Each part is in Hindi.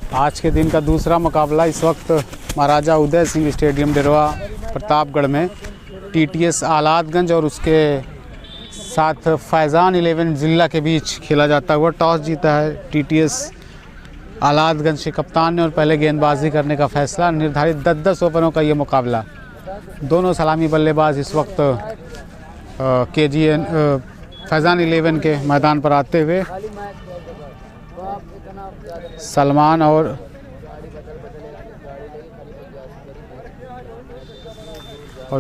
आज के दिन का दूसरा मुकाबला इस वक्त महाराजा उदय सिंह स्टेडियम डेरवा प्रतापगढ़ में टीटीएस आलादगंज और उसके साथ फैज़ान 11 ज़िला के बीच खेला जाता हुआ। टॉस जीता है टीटीएस आलादगंज के कप्तान ने और पहले गेंदबाजी करने का फैसला। निर्धारित 10-10 ओवरों का ये मुकाबला। दोनों सलामी बल्लेबाज इस वक्त फैज़ान 11 के मैदान पर आते हुए सलमान और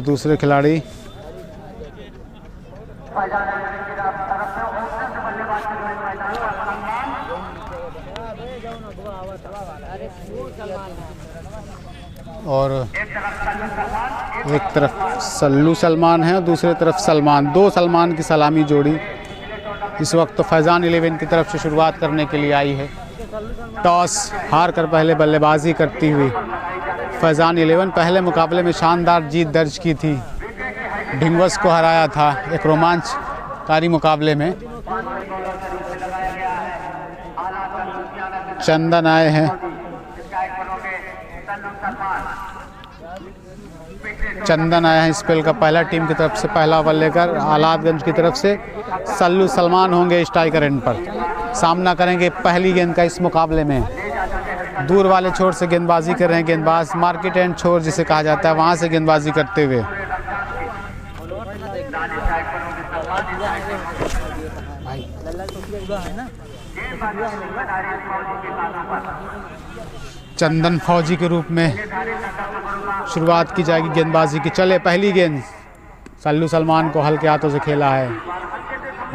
दूसरे खिलाड़ी और एक तरफ सल्लू सलमान है और दूसरी तरफ सलमान। दो सलमान की सलामी जोड़ी इस वक्त तो फैज़ान 11 की तरफ से शुरुआत करने के लिए आई है। टॉस हार कर पहले बल्लेबाजी करती हुई फैज़ान 11 पहले मुकाबले में शानदार जीत दर्ज की थी। ढिंगवस को हराया था एक रोमांचकारी मुकाबले में। चंदन आए हैं। चंदन आया है स्पेल का पहला टीम की तरफ से पहला ओवर लेकर। आलादगंज की तरफ से सल्लू सलमान होंगे स्ट्राइकर एंड पर। सामना करेंगे पहली गेंद का इस मुकाबले में। दूर वाले छोर से गेंदबाजी कर रहे हैं गेंदबाज। मार्केट एंड छोर जिसे कहा जाता है वहां से गेंदबाजी करते हुए चंदन फौजी के रूप में शुरुआत की जाएगी गेंदबाजी की। चले पहली गेंद। सल्लू सलमान को हल्के हाथों से खेला है।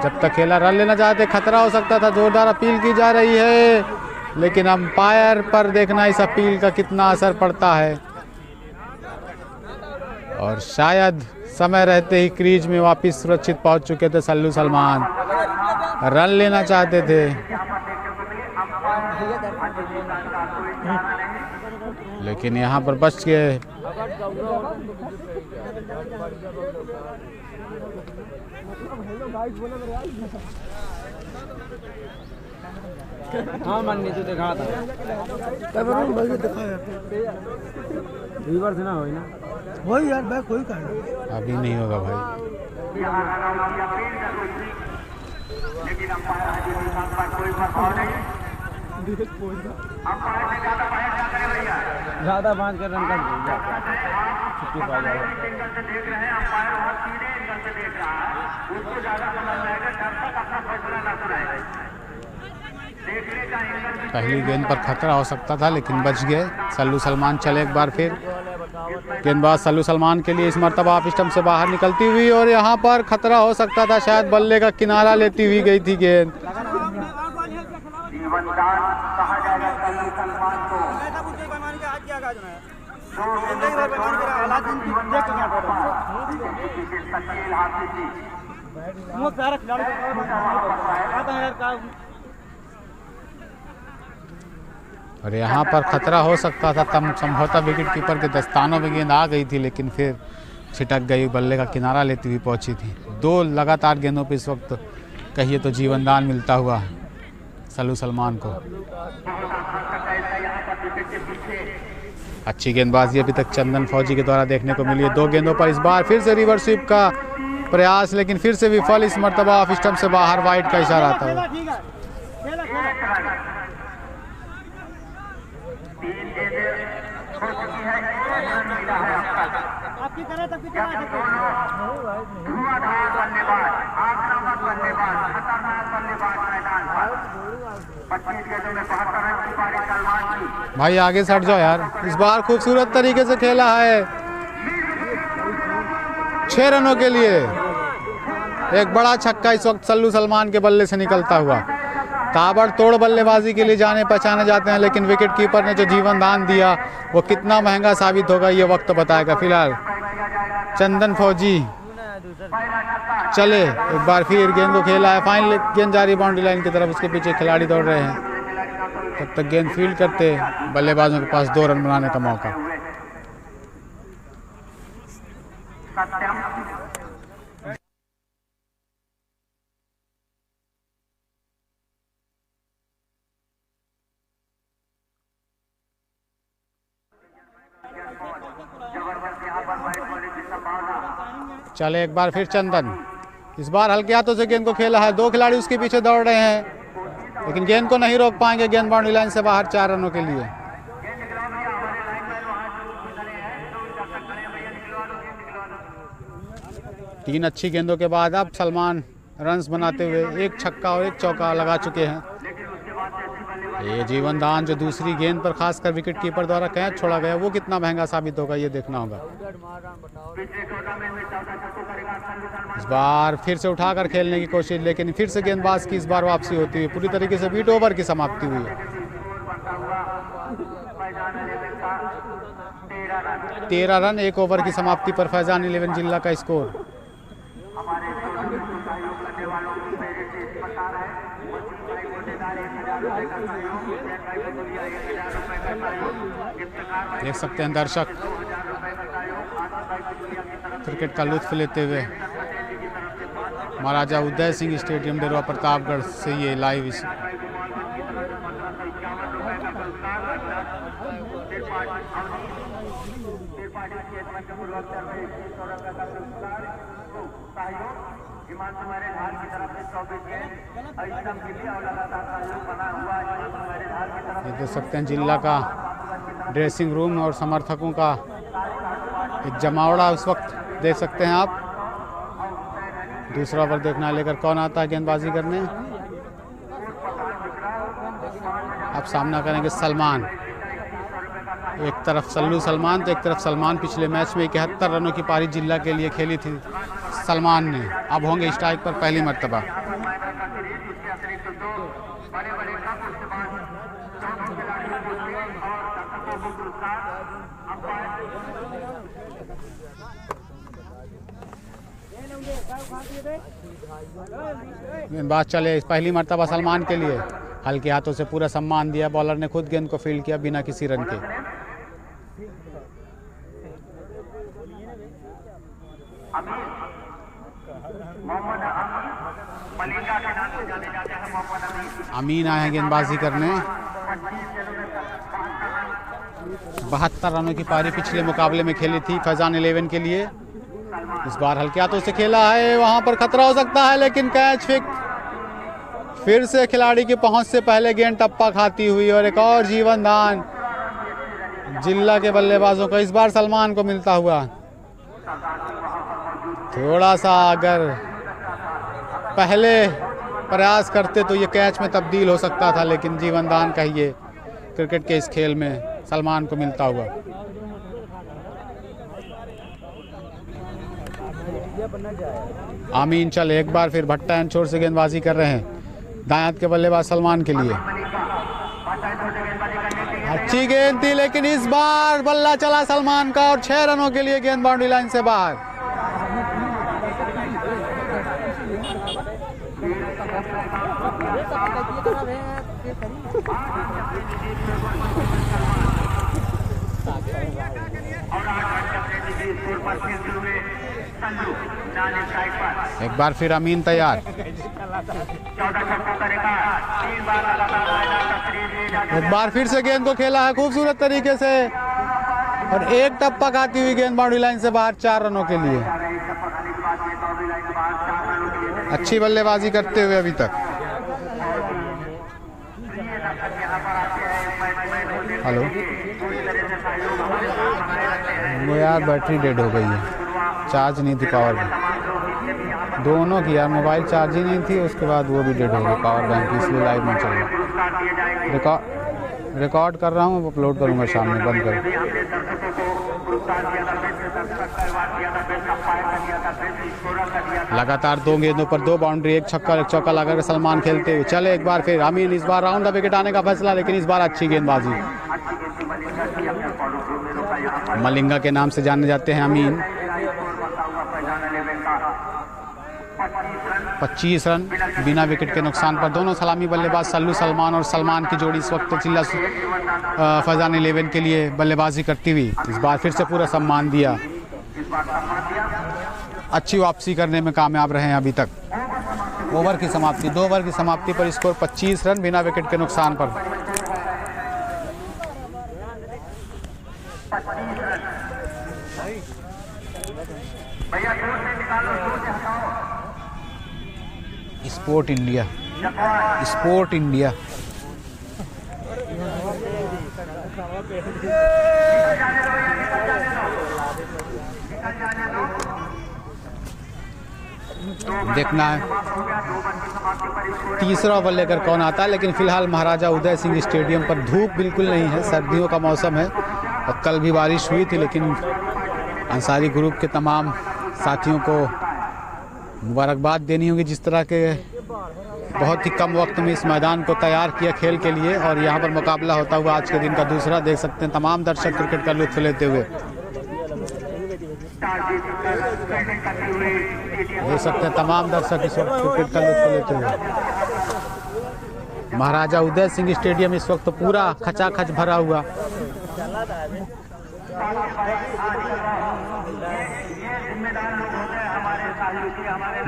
जब तक खेला रन लेना चाहते खतरा हो सकता था। जोरदार अपील की जा रही है लेकिन अंपायर पर देखना इस अपील का कितना असर पड़ता है। और शायद समय रहते ही क्रीज में वापस सुरक्षित पहुंच चुके थे सल्लू सलमान। रन लेना चाहते थे लेकिन यहाँ पर बच गए। हाँ मन नहीं तो देखा था रिवर्स ना हो ना वही यार बैक कोई कर अभी नहीं होगा भाई। ज्यादा बांध कर रन कर छुट्टी पा जाएगा। पहली गेंद पर खतरा हो सकता था लेकिन बच गए। सल्लू सलमान चले एक बार फिर। गेंदबाज सल्लू सलमान के लिए इस मर्तबा ऑफ स्टंप से बाहर निकलती हुई और यहाँ पर खतरा हो सकता था। शायद बल्ले का किनारा लेती हुई गई थी गेंद। और यहाँ पर खतरा हो सकता था तब संभवतः विकेट कीपर के दस्तानों में गेंद आ गई थी लेकिन फिर छिटक गई। बल्ले का किनारा लेती हुई पहुंची थी। दो लगातार गेंदों पे इस वक्त कहिए तो जीवनदान मिलता हुआ सल्लू सलमान को। अच्छी गेंदबाजी अभी तक चंदन फौजी के द्वारा देखने को मिली है। दो गेंदों पर इस बार फिर से रिवर्स स्वीप का प्रयास लेकिन फिर से विफल। इस मर्तबा ऑफ स्टंप से बाहर वाइड का इशारा आता है। भाई आगे सट जाओ यार। इस बार खूबसूरत तरीके से खेला है 6 रनों के लिए। एक बड़ा छक्का इस वक्त सल्लू सलमान के बल्ले से निकलता हुआ। ताबड़तोड़ बल्लेबाजी के लिए जाने पहचाने जाते हैं लेकिन विकेट कीपर ने जो जीवन दान दिया वो कितना महंगा साबित होगा ये वक्त बताएगा। फिलहाल चंदन फौजी चले एक बार फिर गेंद को खेला है। फाइनल गेंद जारी बाउंड्री लाइन की तरफ। उसके पीछे खिलाड़ी दौड़ रहे हैं। तब तक गेंद फील्ड करते बल्लेबाजों के पास 2 रन बनाने का मौका। चले एक बार फिर चंदन, इस बार हल्के हाथों से गेंद को खेला है, 2 खिलाड़ी उसके पीछे दौड़ रहे हैं लेकिन गेंद को नहीं रोक पाएंगे। गेंद बाउंड्री लाइन से बाहर 4 रनों के लिए। तीन अच्छी गेंदों के बाद अब सलमान रन्स बनाते हुए 1 छक्का और 1 चौका लगा चुके हैं। ये जीवन दान जो दूसरी गेंद पर खासकर विकेट कीपर द्वारा कैच छोड़ा गया वो कितना महंगा साबित होगा ये देखना होगा। इस बार फिर से उठाकर खेलने की कोशिश, लेकिन फिर से गेंदबाज की इस बार वापसी होती हुई पूरी तरीके से बीट ओवर की समाप्ति हुई है। 13 रन 1 ओवर की समाप्ति पर फैजान 11 जिला का स्कोर। देख सकते हैं दर्शक क्रिकेट का लुत्फ लेते हुए महाराजा उदय सिंह स्टेडियम डेरवा प्रतापगढ़ से ये लाइव ये देख सकते हैं जिला का ड्रेसिंग रूम और समर्थकों का एक जमावड़ा उस वक्त देख सकते हैं आप। दूसरा ओवर देखना लेकर कौन आता है गेंदबाजी करने। अब सामना करेंगे सलमान, एक तरफ सल्लू सलमान तो एक तरफ सलमान। पिछले मैच में 71 रनों की पारी जिला के लिए खेली थी सलमान ने, अब होंगे स्ट्राइक पर पहली मर्तबा। गेंदबाज चले पहली मर्तबा सलमान के लिए, हल्के हाथों से पूरा सम्मान दिया। बॉलर ने खुद गेंद को फील्ड किया बिना किसी रन के। अमीन आए हैं गेंदबाजी करने। 72 रनों की पारी पिछले मुकाबले में खेली थी फैजान 11 के लिए। इस बार हल्के हाथों से खेला है, वहां पर खतरा हो सकता है लेकिन कैच फिर से खिलाड़ी की पहुंच से पहले गेंद टप्पा खाती हुई और एक और जीवन दान जिला के बल्लेबाजों को इस बार सलमान को मिलता हुआ। थोड़ा सा अगर पहले प्रयास करते तो ये कैच में तब्दील हो सकता था, लेकिन जीवन दान कहिए क्रिकेट के इस खेल में सलमान को मिलता हुआ। आमीन चले एक बार फिर भट्टा एंड छोर से गेंदबाजी कर रहे हैं दाएं हाथ के बल्लेबाज सलमान के लिए। अच्छी गेंद थी लेकिन इस बार बल्ला चला सलमान का और 6 रनों के लिए गेंद बाउंड्री लाइन से बाहर। एक बार फिर अमीन तैयार, एक बार फिर से गेंद को खेला है खूबसूरत तरीके से और एक टप्पा खाती हुई गेंद बाउंड्री लाइन से बाहर 4 रनों के लिए। अच्छी बल्लेबाजी करते हुए अभी तक। हेलो, वो यार बैटरी डेड हो गई है, चार्ज नहीं थी पावर बैंक दोनों की यार, मोबाइल चार्ज ही नहीं थी, उसके बाद वो भी डेड हो गई पावर बैंक, इसलिए लाइव में चल रहा। रिकॉर्ड कर रहा हूँ, अपलोड करूँगा शाम में, बंद कर। लगातार 2 गेंदों पर 2 बाउंड्री, 1 छक्का 1 चौका लगाकर सलमान खेलते हुए चले। एक बार फिर अमीन, इस बार राउंड द विकेट आने का फैसला, लेकिन इस बार अच्छी गेंदबाजी। मलिंगा के नाम से जाने जाते हैं अमीन। 25 रन बिना विकेट के नुकसान पर दोनों सलामी बल्लेबाज सल्लू सलमान और सलमान की जोड़ी इस वक्त जिला फैजान 11 के लिए बल्लेबाजी करती हुई। इस बार फिर से पूरा सम्मान दिया, अच्छी वापसी करने में कामयाब रहे हैं अभी तक। ओवर की समाप्ति, 2 ओवर की समाप्ति पर स्कोर 25 रन बिना विकेट के नुकसान पर। Sport India, sport India. देखना है तीसरा ओवर लेकर कौन आता है, लेकिन फिलहाल महाराजा उदय सिंह स्टेडियम पर धूप बिल्कुल नहीं है, सर्दियों का मौसम है और कल भी बारिश हुई थी, लेकिन अंसारी ग्रुप के तमाम साथियों को मुबारकबाद देनी होगी जिस तरह के बहुत ही कम वक्त में इस मैदान को तैयार किया खेल के लिए। और यहाँ पर मुकाबला होता हुआ आज के दिन का दूसरा, देख सकते हैं तमाम दर्शक क्रिकेट का लुत्फ लेते हुए, देख सकते हैं तमाम दर्शक इस वक्त क्रिकेट का लुत्फ लेते हुए। महाराजा उदय सिंह स्टेडियम इस वक्त पूरा खचाखच भरा हुआ।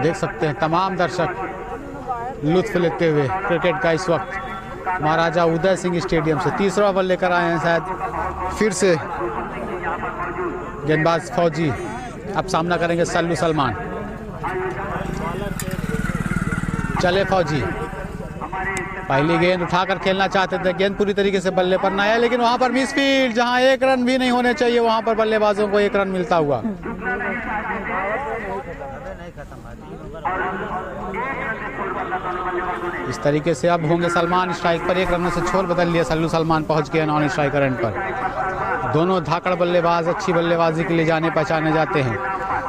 देख सकते हैं तमाम दर्शक लुत्फ लेते हुए क्रिकेट का इस वक्त महाराजा उदय सिंह स्टेडियम से। तीसरा ओवर लेकर आए हैं शायद फिर से गेंदबाज फौजी, अब सामना करेंगे सल्लू सलमान। चले फौजी, पहली गेंद उठाकर खेलना चाहते थे, गेंद पूरी तरीके से बल्ले पर न आया, लेकिन वहां पर मिसफील्ड, जहां एक रन भी नहीं होने चाहिए वहां पर बल्लेबाजों को एक रन मिलता हुआ। इस तरीके से अब होंगे सलमान स्ट्राइक पर, एक रनों से छोर बदल लिया, सल्लू सलमान पहुंच गए नॉन स्ट्राइकर एंड पर। दोनों धाकड़ बल्लेबाज अच्छी बल्लेबाजी के लिए जाने पहचाने जाते हैं,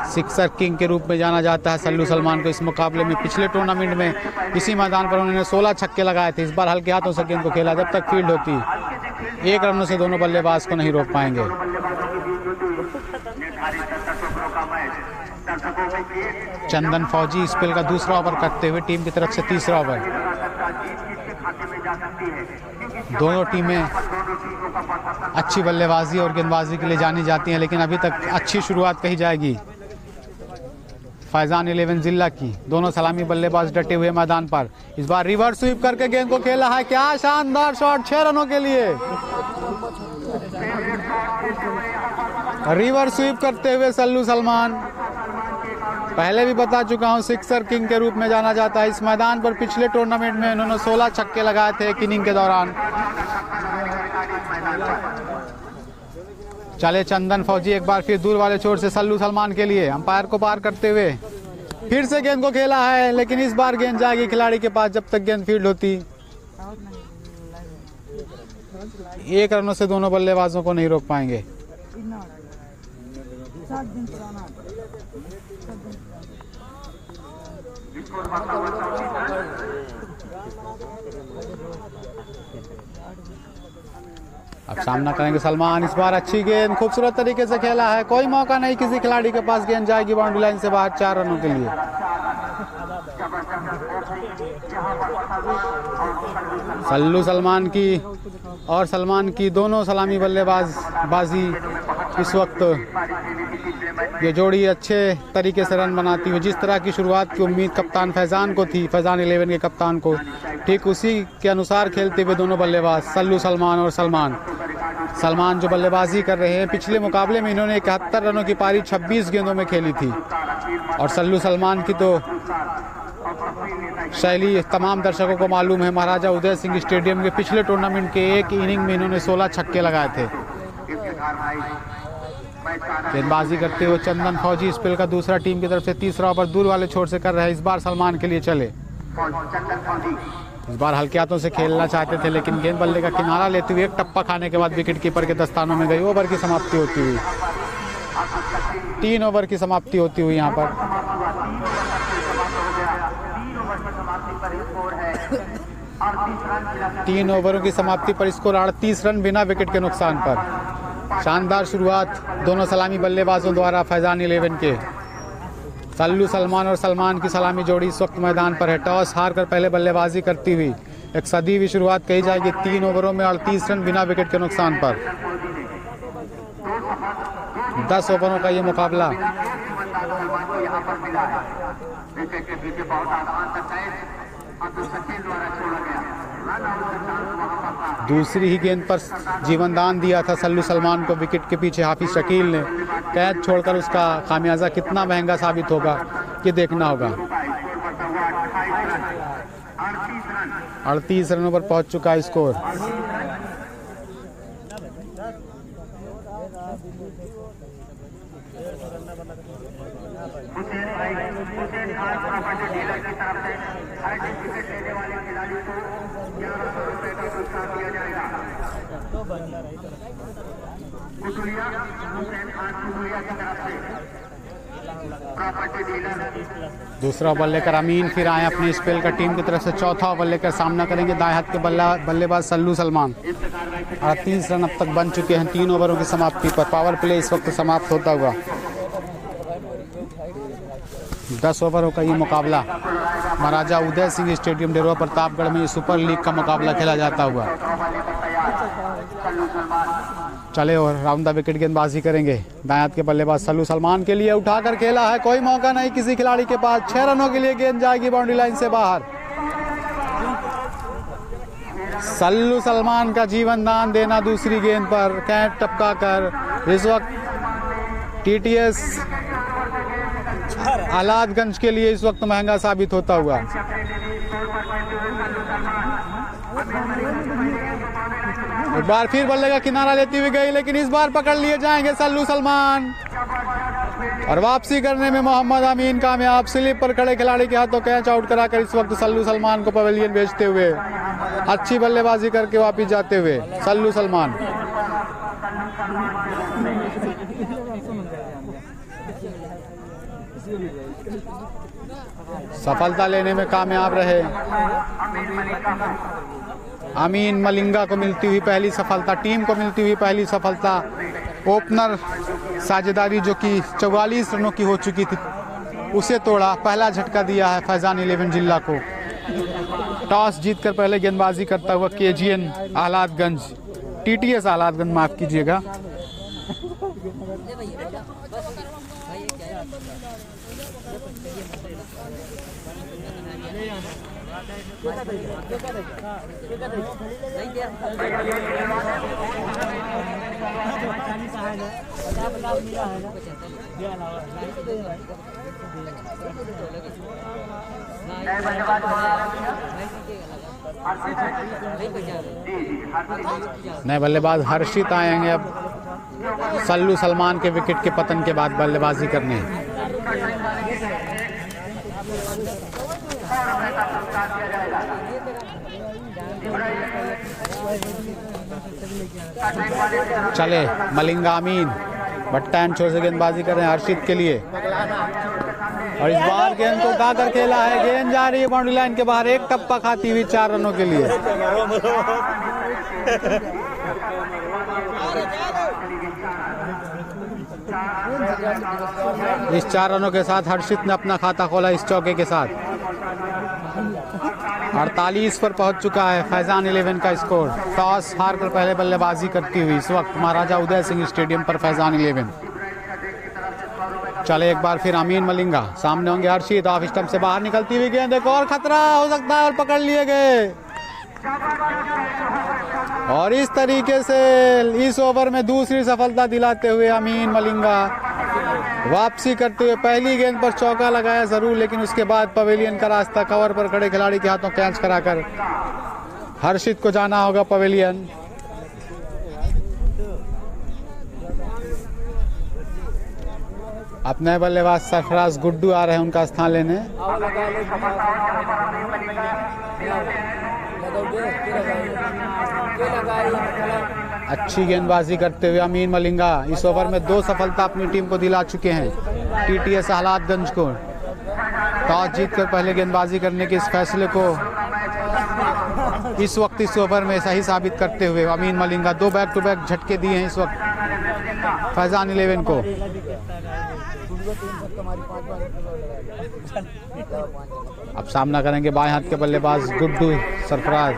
सिक्सर किंग के रूप में जाना जाता है सल्लू सलमान को। इस मुकाबले में पिछले टूर्नामेंट में इसी मैदान पर उन्होंने 16 छक्के लगाए थे, इस बार हल्के हाथों से गेंद को खेला, जब तक फील्ड होती एक रनों से दोनों बल्लेबाज को नहीं रोक पाएंगे। चंदन फौजी स्पेल का दूसरा ओवर करते हुए टीम की तरफ से तीसरा ओवर। दोनों टीमें अच्छी बल्लेबाजी और गेंदबाजी के लिए जानी जाती हैं, लेकिन अभी तक अच्छी शुरुआत कही जाएगी फैजान 11 जिला की। दोनों सलामी बल्लेबाज डटे हुए मैदान पर, इस बार रिवर्स स्वीप करके गेंद को खेला है, क्या शानदार शॉट, 6 रनों के लिए रिवर्स स्वीप करते हुए सल्लू सलमान। पहले भी बता चुका हूं सिक्सर किंग के रूप में जाना जाता है इस मैदान पर। पिछले टूर्नामेंट में उन्होंने 16 छक्के लगाए थे एक इनिंग के दौरान। चले चंदन फौजी एक बार फिर दूर वाले छोर से सल्लू सलमान के लिए, अंपायर को पार करते हुए फिर से गेंद को खेला है, लेकिन इस बार गेंद जाएगी खिलाड़ी के पास जब तक गेंद फील्ड होती। एक रनों से दोनों बल्लेबाजों को नहीं रोक पाएंगे। अब सामना करेंगे सलमान, इस बार अच्छी गेंद खूबसूरत तरीके से खेला है, कोई मौका नहीं किसी खिलाड़ी के पास, गेंद जाएगी बाउंड्री लाइन से बाहर 4 रनों के लिए। सल्लू सलमान की और सलमान की दोनों सलामी बल्लेबाजी इस वक्त ये जोड़ी अच्छे तरीके से रन बनाती हुई, जिस तरह की शुरुआत की उम्मीद कप्तान फैजान को थी, फैजान 11 के कप्तान को, ठीक उसी के अनुसार खेलते हुए दोनों बल्लेबाज सल्लू सलमान और सलमान जो बल्लेबाजी कर रहे हैं। पिछले मुकाबले में इन्होंने 71 रनों की पारी 26 गेंदों में खेली थी, और सल्लू सलमान की तो शैली तमाम दर्शकों को मालूम है। महाराजा उदय सिंह स्टेडियम के पिछले टूर्नामेंट के एक इनिंग में इन्होंने 16 छक्के लगाए थे। गेंदबाजी करते हुए चंदन फौजी स्पेल का दूसरा, टीम की तरफ से तीसरा ओवर दूर वाले छोर से कर रहे हैं, इस बार सलमान के लिए चले। इस बार हल्के हाथों से खेलना चाहते थे, लेकिन गेंद बल्ले का किनारा लेते हुए एक टप्पा खाने के बाद विकेट कीपर के दस्तानों में गई। ओवर की समाप्ति होती हुई 3 ओवर की समाप्ति होती हुई यहाँ पर 3 ओवरों की समाप्ति पर स्कोर 38 रन बिना विकेट के नुकसान पर। शानदार शुरुआत दोनों सलामी बल्लेबाजों द्वारा फैजान 11 के। सल्लू सलमान और सलमान की सलामी जोड़ी इस वक्त मैदान पर है। टॉस हार कर पहले बल्लेबाजी करती हुई एक सदी हुई शुरुआत कही जाएगी। 3 ओवरों में 38 रन बिना विकेट के नुकसान पर। 10 ओवरों का ये मुकाबला। दूसरी ही गेंद पर जीवन दान दिया था सल्लू सलमान को विकेट के पीछे हाफिज शकील ने। कैच छोड़कर उसका खामियाजा कितना महंगा साबित होगा ये देखना होगा। 38 रनों पर पहुंच चुका है स्कोर। दूसरा ओवर लेकर अमीन फिर आए अपनी स्पेल का टीम की तरफ से। चौथा ओवर लेकर सामना करेंगे दाएं हाथ के बल्लेबाज सल्लू सलमान। 38 रन अब तक बन चुके हैं 3 ओवरों की समाप्ति पर। पावर प्ले इस वक्त समाप्त होता हुआ। 10 ओवरों का ये मुकाबला महाराजा उदय सिंह स्टेडियम डेरोवा प्रतापगढ़ में सुपर लीग का मुकाबला खेला जाता हुआ। चले और राउंड द विकेट गेंदबाजी करेंगे दाएं हाथ के बल्लेबाज सल्लू सलमान के लिए। उठाकर खेला है, कोई मौका नहीं किसी खिलाड़ी के पास। 6 रनों के लिए गेंद जाएगी बाउंड्री लाइन से बाहर। सल्लू सलमान का जीवन दान देना दूसरी गेंद पर कैच टपका कर इस वक्त टीटीएस आलादगंज के लिए इस वक्त महंगा साबित होता हुआ। एक बार फिर बल्ले का किनारा लेती हुई गई, लेकिन इस बार पकड़ लिए जाएंगे सल्लू सलमान और वापसी करने में मोहम्मद अमीन कामयाब। स्लिप पर खड़े खिलाड़ी के हाथों कैच आउट कराकर इस वक्त सल्लू सलमान को पवेलियन भेजते हुए अच्छी बल्लेबाजी करके वापस जाते हुए सल्लू सलमान। सफलता लेने में कामयाब रहे अमीन मलिंगा को मिलती हुई पहली सफलता, टीम को मिलती हुई पहली सफलता। ओपनर साझेदारी जो कि 44 रनों की हो चुकी थी उसे तोड़ा। पहला झटका दिया है फैजान 11 जिला को। टॉस जीतकर पहले गेंदबाजी करता हुआ केजीएन आलादगंज, टीटीएस आलादगंज माफ कीजिएगा। नए बल्लेबाज हर्षित आएंगे अब सल्लू सलमान के विकेट के पतन के बाद बल्लेबाजी करने। चले मलिंगा अमीन भट्टा एंड छोर से गेंदबाजी कर रहे हैं हर्षित के लिए और इस बार गेंद को उठाकर खेला है। गेंद जा रही है बाउंड्री लाइन के बाहर, एक टप्पा खाती हुई 4 रनों के लिए। इस 4 रनों के साथ हर्षित ने अपना खाता खोला इस चौके के साथ। 48 पर पहुंच चुका है फैजान 11 का स्कोर। टॉस हार कर पहले बल्लेबाजी करती हुई इस वक्त महाराजा उदय सिंह स्टेडियम पर फैजान 11। चले एक बार फिर अमीन मलिंगा, सामने होंगे हर्षित। ऑफ स्टंप से बाहर निकलती हुई गेंद, एक और खतरा हो सकता है और पकड़ लिए गए। और इस तरीके से इस ओवर में दूसरी सफलता दिलाते हुए अमीन मलिंगा वापसी करते हुए पहली गेंद पर चौका लगाया जरूर, लेकिन उसके बाद पवेलियन का रास्ता कवर पर खड़े खिलाड़ी के हाथों कैच कराकर हर्षित को जाना होगा पवेलियन। अपने बल्लेबाज सरफराज गुड्डू आ रहे हैं उनका स्थान लेने। अच्छी गेंदबाजी करते हुए अमीन मलिंगा इस ओवर में 2 सफलता अपनी टीम को दिला चुके हैं टीटीएस आलादगंज को। टॉस जीतकर पहले गेंदबाजी करने के इस फैसले को इस वक्त इस ओवर में सही साबित करते हुए अमीन मलिंगा 2 बैक टू बैक झटके दिए हैं इस वक्त फैजान 11 को। अब सामना करेंगे बाएं हाथ के बल्लेबाज गुड्डू सरफराज।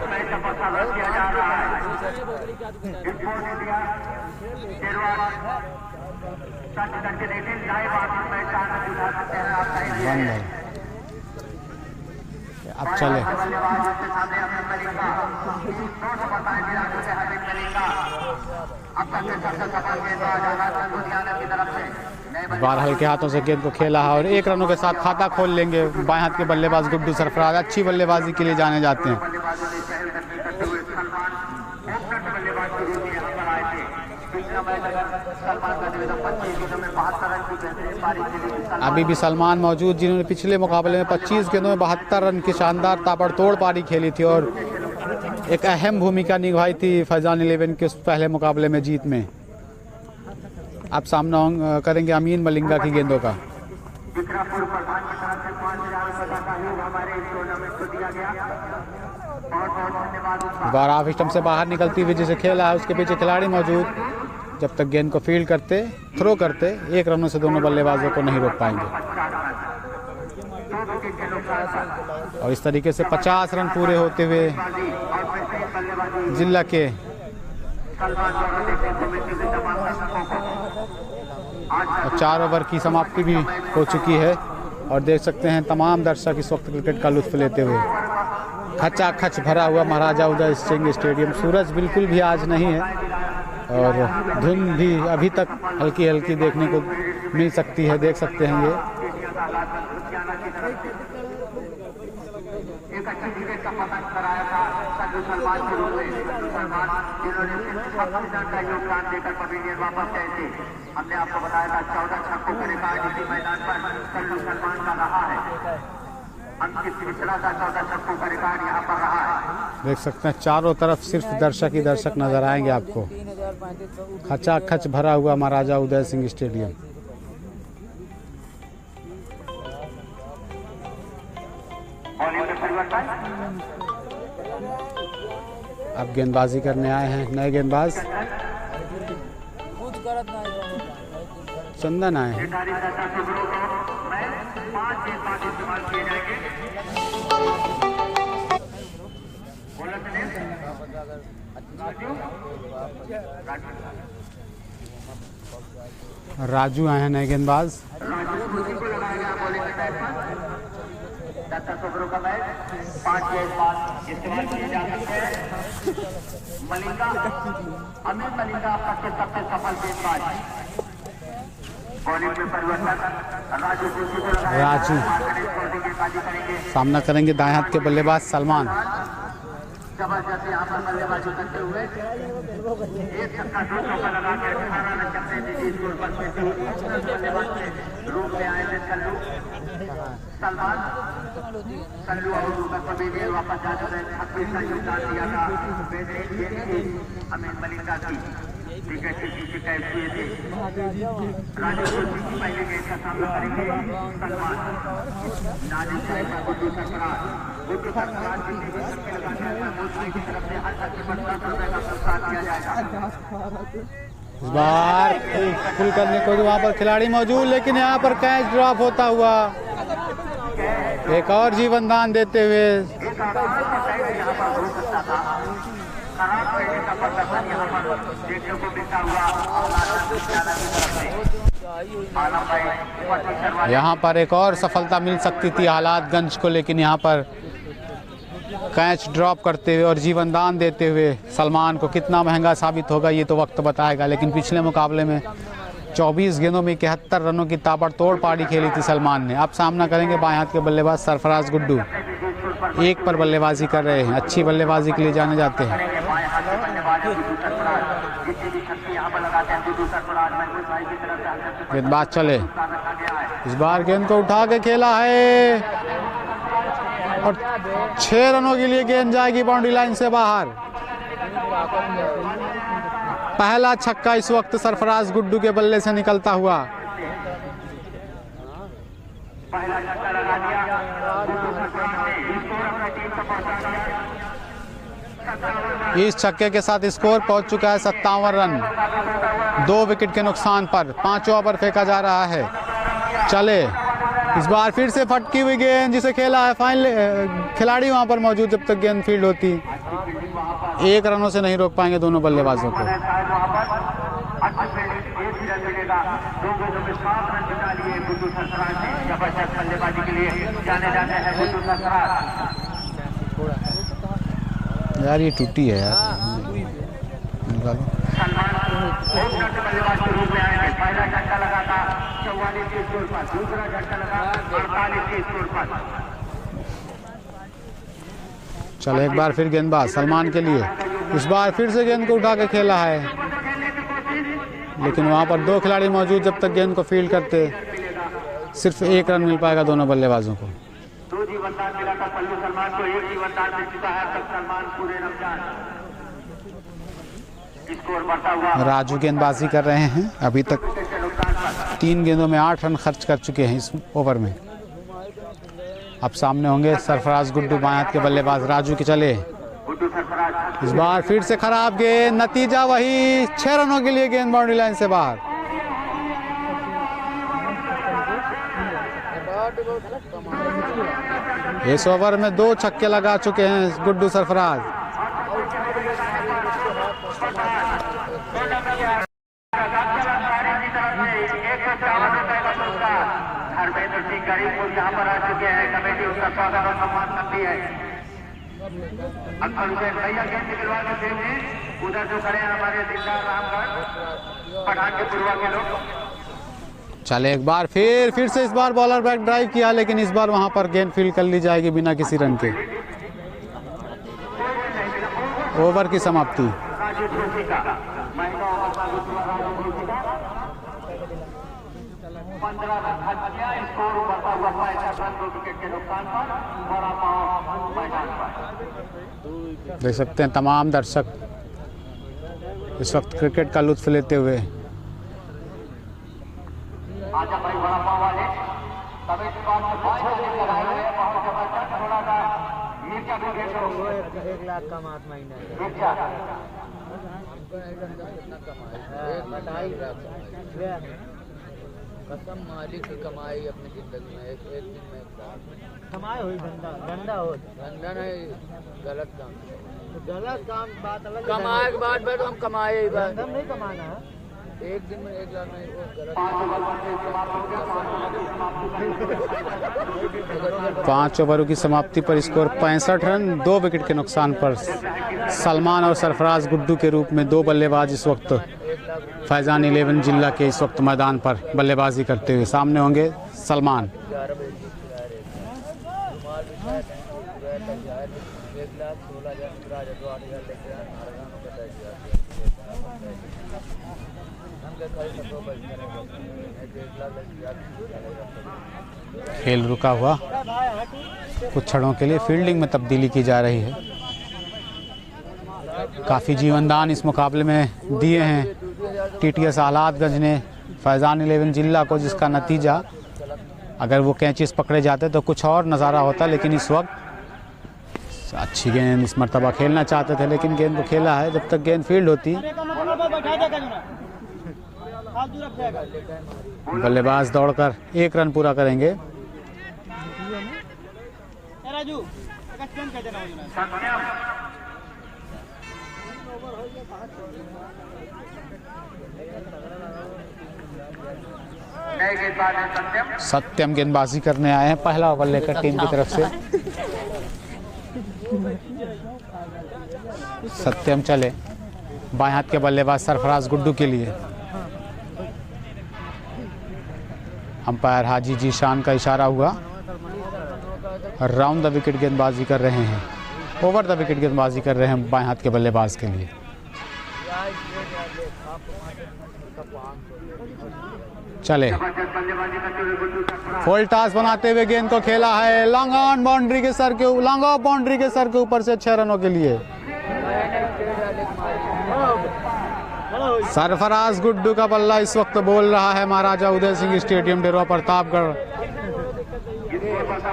अब चले। इस बार हल्के हाथों से गेंद को खेला है और 1 रनों के साथ खाता खोल लेंगे बाएं हाथ के बल्लेबाज गुड्डू सरफराज। अच्छी बल्लेबाजी के लिए जाने जाते हैं। अभी भी सलमान मौजूद, जिन्होंने पिछले मुकाबले में 25 गेंदों में 72 रन की शानदार ताबड़तोड़ पारी खेली थी और एक अहम भूमिका निभाई थी फैजान 11 के उस पहले मुकाबले में जीत में। अब सामना करेंगे अमीन मलिंगा की गेंदों का। बार ऑफ स्टंप से बाहर निकलती हुई जिसे खेला है उसके पीछे खिलाड़ी मौजूद। जब तक गेंद को फील्ड करते, थ्रो करते, 1 रनों से दोनों बल्लेबाजों को नहीं रोक पाएंगे। और इस तरीके से 50 रन पूरे होते हुए जिला के और 4 ओवर की समाप्ति भी हो चुकी है और देख सकते हैं तमाम दर्शक इस वक्त क्रिकेट का लुत्फ लेते हुए। खचाखच भरा हुआ महाराजा उदय सिंह स्टेडियम। सूरज बिल्कुल भी आज नहीं है और धुंध भी अभी तक हल्की हल्की देखने को मिल सकती है। देख सकते हैं ये एक अच्छी विकेट का पतन कराया था संजू सलमान के रूप में। सलमान जिन्होंने का योगदान देकर पवेलियन वापस गए थे। हमने आपको बताया था 14 छक्कों का रिकॉर्ड इसी मैदान पर संजू सलमान का रहा है। अंकित मिश्रा का 14 छक्कों का रिकॉर्ड यहाँ पर रहा है। देख सकते हैं चारों तरफ सिर्फ दर्शक ही दर्शक नजर आएंगे आपको। खचाखच भरा हुआ महाराजा उदय सिंह स्टेडियम। अब गेंदबाजी करने आए हैं नए गेंदबाज चंदन आए हैं। राजू आए हैं नए गेंदबाज। 10 ओवरों का मैच 5 गेंदबाज इस्तेमाल किए जा सकते हैं। मलिंगा अमित मलिंगा आपका सबसे सफल गेंदबाज। बॉलिंग में परिवर्तन राजू सामना करेंगे दाएं हाथ के बल्लेबाज सलमान। जबरदस्त यहाँ पर बल्लेबाजी करते हुए एक छक्का 2 चौका लगा के 18 रन चलते थे स्कोर पर बल्लेबाज के रूप में आए थे सलमान। सल्लू और पवेलियन वापस जा चुके हैं। 26 का योगदान दिया था अमित मलिंगा की विकेट के पीछे कैच किए थे। राजू पहले गेंद का सामना करेंगे सलमान। नाजिम साहिब का गुड्डू सरफराज की तरफ से हर छक्के पर 10 रुपए का पुरस्कार दिया जाएगा। इस बार फुल करने को वहाँ पर खिलाड़ी मौजूद, लेकिन यहाँ पर कैच ड्रॉप होता हुआ एक और जीवन दान देते हुए यहाँ पर एक और सफलता मिल सकती थी हालातगंज को, लेकिन यहाँ पर कैच ड्रॉप करते हुए और जीवन दान देते हुए सलमान को कितना महंगा साबित होगा ये तो वक्त बताएगा। लेकिन पिछले मुकाबले में 24 गेंदों में 71 रनों की ताबड़तोड़ पारी खेली थी सलमान ने। अब सामना करेंगे बाएं हाथ के बल्लेबाज सरफराज गुड्डू। 1 पर बल्लेबाजी कर रहे हैं, अच्छी बल्लेबाजी के लिए जाने जाते हैं। गेंदबाज चले, इस बार गेंद को उठा के खेला है और 6 रनों के लिए गेंद जाएगी बाउंड्री लाइन से बाहर। पहला छक्का इस वक्त सरफराज गुड्डू के बल्ले से निकलता हुआ। इस छक्के के साथ स्कोर पहुंच चुका है 57 रन 2 विकेट के नुकसान पर। 5वां ओवर फेंका जा रहा है। चले, इस बार फिर से फटकी हुई गेंद जिसे खेला है फाइनल खिलाड़ी वहां पर मौजूद जब तक गेंद फील्ड होती। 1 रनों से नहीं रोक पाएंगे दोनों बल्लेबाजों को। बल्लेबाजी के लिए जाने जाते हैं यार ये टूटी है यार, निकालो। चलो एक बार फिर गेंदबाज सलमान के लिए, इस बार फिर से गेंद को उठा के खेला है, लेकिन वहां पर दो खिलाड़ी मौजूद, जब तक गेंद को फील्ड करते सिर्फ एक रन मिल पाएगा दोनों बल्लेबाजों को। दो जीवनदान मिला था पल्लू सलमान को, एक जीवनदान मिल चुका है तब सलमान पूरे रमजान। स्कोर बढ़ता हुआ राजू गेंदबाजी कर रहे हैं, अभी तक 3 गेंदों में 8 रन खर्च कर चुके हैं इस ओवर में। अब सामने होंगे सरफराज गुड्डू, बाएं हाथ के बल्लेबाज राजू के चले। इस बार फिर से खराब गेंद, नतीजा वही, 6 रनों के लिए गेंद बाउंड्री लाइन से बाहर। इस ओवर में 2 छक्के लगा चुके हैं गुड्डू सरफराज। धर्मेंद्र सिंह गरीबपुर यहाँ पर आ चुके हैं, कमेटी उसका स्वागत और सम्मान करती है। अक्सर उसे भैया गेंद निकलवा के देंगे, उधर जो खड़े हैं हमारे दिलदार रामगढ़ पठान के पूर्वा के लोग। चले एक बार फिर से इस बार बॉलर बैक ड्राइव किया, लेकिन इस बार वहां पर गेंद फील्ड कर ली जाएगी बिना किसी रन के। ओवर की समाप्ति। देख सकते हैं तमाम दर्शक इस वक्त क्रिकेट का लुत्फ लेते हुए। आजा भाई बड़ा पाव वाले तभी बात में बहुत लगाए हुए हैं, बहुत जबरदस्त थोड़ा सा मिर्चा भी देखो 1 लाख का मात महीना मिर्चा कसम मालिक की कमाई अपनी जिंदगी में एक दिन में कमाई हुई, धंधा हो, धंधा नहीं गलत काम, तो गलत काम बात अलग। कमाए के बाद हम कमाए ही बात, हम नहीं कमाना है। एक दिन में 1 लाख नहीं, वो गलत। 5 ओवरों की समाप्ति पर स्कोर 65 रन, 2 विकेट के नुकसान पर सलमान और सरफराज गुड्डू के रूप में 2 बल्लेबाज इस वक्त फैजान 11 जिला के इस वक्त मैदान पर बल्लेबाजी करते हुए। सामने होंगे सलमान। खेल रुका हुआ कुछ क्षणों के लिए, फील्डिंग में तब्दीली की जा रही है। काफ़ी जीवनदान इस मुकाबले में दिए हैं टीटीएस आलातगंज ने फैजान 11 जिला को, जिसका नतीजा अगर वो कैचेस पकड़े जाते तो कुछ और नज़ारा होता। लेकिन इस वक्त अच्छी गेंद इस मरतबा खेलना चाहते थे, लेकिन गेंद को खेला है। जब तक गेंद फील्ड होती बल्लेबाज दौड़कर 1 रन पूरा करेंगे। सत्यम गेंदबाजी करने आए हैं, पहला ओवर लेकर टीम की तरफ से। सत्यम चले, बाएं हाथ के बल्लेबाज सरफराज गुड्डू के लिए। अंपायर हाजी जीशान का इशारा हुआ। राउंड द विकेट गेंदबाजी कर रहे हैं, ओवर द विकेट गेंदबाजी कर रहे हैं बाएं हाथ के बल्लेबाज के लिए। चले, फुल टॉस बनाते हुए गेंद को खेला है, लॉन्ग ऑन बाउंड्री के सर के, लॉन्ग ऑफ बाउंड्री के सर के ऊपर से 6 रनों के लिए। सरफराज गुड्डू का बल्ला इस वक्त बोल रहा है महाराजा उदय सिंह स्टेडियम डेरोवा प्रतापगढ़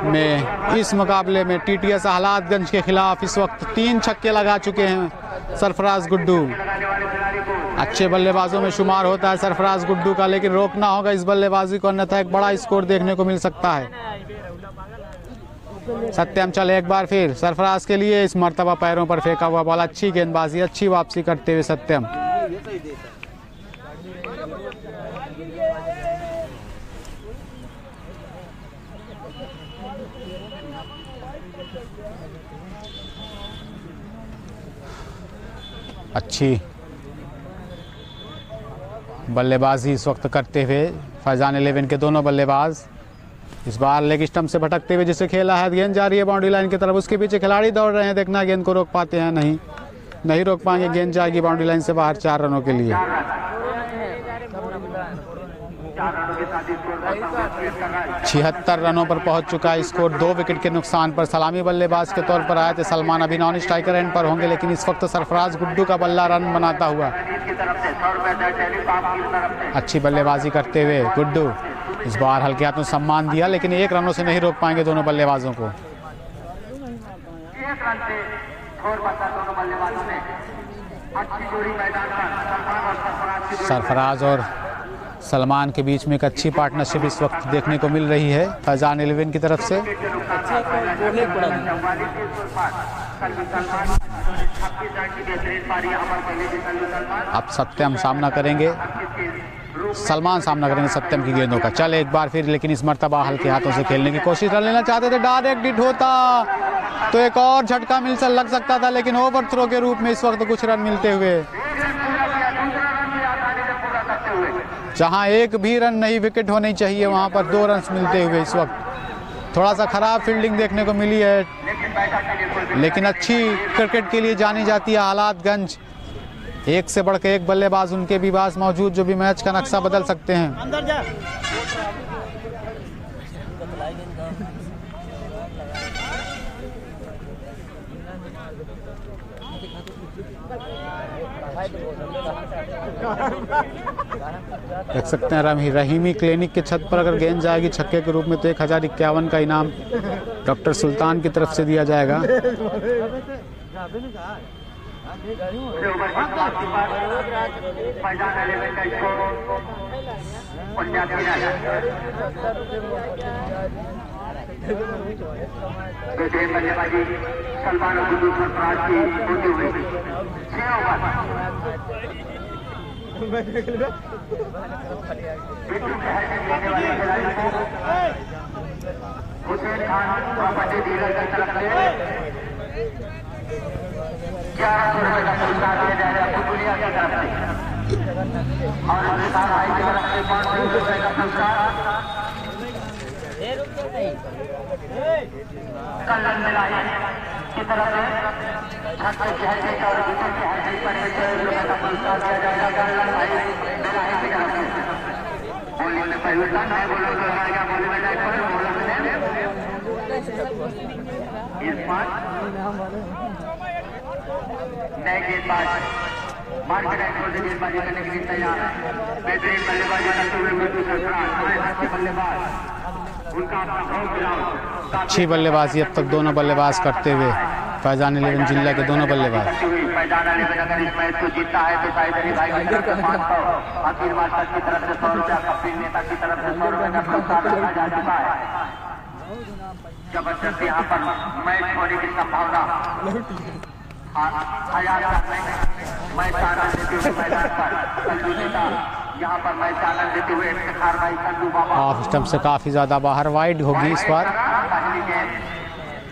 में। इस मुकाबले में टीटीएस आलातगंज के खिलाफ इस वक्त 3 छक्के लगा चुके हैं सरफराज गुड्डू। अच्छे बल्लेबाजों में शुमार होता है सरफराज गुड्डू का, लेकिन रोकना होगा इस बल्लेबाजी को, अन्यथा एक बड़ा स्कोर देखने को मिल सकता है। सत्यम चले एक बार फिर सरफराज के लिए, इस मर्तबा पैरों पर फेंका हुआ बॉल, अच्छी गेंदबाजी, अच्छी वापसी करते हुए सत्यम। अच्छी बल्लेबाजी इस वक्त करते हुए फैजान 11 के दोनों बल्लेबाज। इस बार लेग स्टंप से भटकते हुए जिसे खेला है, गेंद जा रही है बाउंड्री लाइन की तरफ, उसके पीछे खिलाड़ी दौड़ रहे हैं, देखना गेंद को रोक पाते हैं, नहीं रोक पाएंगे, गेंद जाएगी बाउंड्री लाइन से बाहर 4 रनों के लिए। 76 रनों पर पहुंच चुका है स्कोर, 2 विकेट के नुकसान पर। सलामी बल्लेबाज के तौर पर आए थे सलमान, अभी नॉन स्ट्राइकर एंड पर होंगे, लेकिन इस वक्त सरफराज गुड्डू का बल्ला रन बनाता हुआ। अच्छी बल्लेबाजी करते हुए गुड्डू, इस बार हल्के हाथों सम्मान दिया, लेकिन 1 रनों से नहीं रोक पाएंगे दोनों बल्लेबाजों को। सरफराज और सलमान के बीच में एक अच्छी पार्टनरशिप इस वक्त देखने को मिल रही है फैजान 11 की तरफ से। अब सत्यम सामना करेंगे, सलमान सामना करेंगे सत्यम की गेंदों का। चल एक बार फिर, लेकिन इस मर्तबा हल्के हाथों से खेलने की कोशिश कर लेना चाहते थे, डायरेक्ट हिट होता तो एक और झटका लग सकता था, लेकिन ओवर थ्रो के रूप में इस वक्त कुछ रन मिलते हुए। जहां एक भी रन नहीं विकेट होनी चाहिए, वहां पर 2 रन मिलते हुए इस वक्त। थोड़ा सा खराब फील्डिंग देखने को मिली है, लेकिन अच्छी क्रिकेट के लिए जानी जाती है हालातगंज। एक से बढ़ के एक बल्लेबाज उनके भी पास मौजूद, जो भी मैच का नक्शा बदल सकते हैं। देख सकते हैं रहीमी क्लिनिक के छत पर अगर गेंद जाएगी छक्के के रूप में तो 1051 का इनाम डॉक्टर सुल्तान की तरफ से दिया जाएगा। बल्लेबाजी सलमान और गुड्डू सरफराज की होती हुई 6 over. Hussain Khan property dealer की तरफ से 1100 रुपए का पुरस्कार दिया जाएगा बुलबुलिया की तरफ से, और निसार भाई की तरफ से 500 रुपए का पुरस्कार कल्याण मिलाई की तरफ से छत के चहरे और विकेट के हर पर 1 रुपए का पुरस्कार दिया जाएगा कल्याण भाई मिलाई की तरफ से। बोलने में परिवर्तन है, बोलो तो क्या बोलने में जाए पर बोलो इस बार नए गेंदबाज मार्केट एंड गेंदबाजी करने के लिए तैयार है। बेहतरीन बल्लेबाजी करते हुए गुड्डू सरफराज, अच्छे बल्लेबाज, उनका अपना बहुत गिराव। अच्छी बल्लेबाजी अब तक दोनों बल्लेबाज करते हुए फैजान 11 जिला के दोनों बल्लेबाज। फैजान 11 अगर इस मैच को जीतता है तो शायद भाई की तरफ से 500, अखिल मास्टर की तरफ से 100 रुपया, कपिल नेता की तरफ से 100 रुपये का पुरस्कार रखा जा चुका है। जबरदस्त यहाँ पर मैच होने की संभावना मैच आनंद लेते हुए मैदान पर संजू नेता यहाँ पर मैच आनंद लेते हुए इफ्तिखार भाई संजू बाबा ऑफ स्टंप से काफी ज्यादा बाहर, वाइड होगी इस बार। पहली गेंद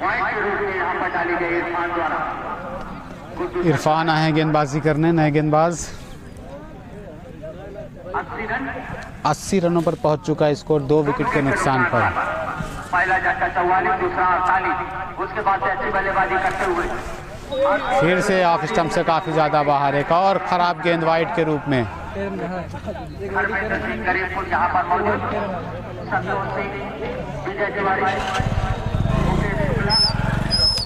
पॉइंट के रूप में यहाँ पर डाली गई इरफान द्वारा। इरफान आए हैं गेंदबाजी करने, नए गेंदबाज। 80 रनों पर पहुंच चुका है स्कोर, 2 विकेट के नुकसान पर। पहला झटका 44, दूसरा 48, उसके बाद से अच्छी बल्लेबाजी करते हुए फिर से ऑफ स्टंप से काफी ज्यादा बाहर, एक और खराब गेंद वाइड के रूप में। हरमिंदर सिंह गरीबपुर यहाँ पर मौजूद, संतोष सिंह, विजय तिवारी, मुकेश शुक्ला,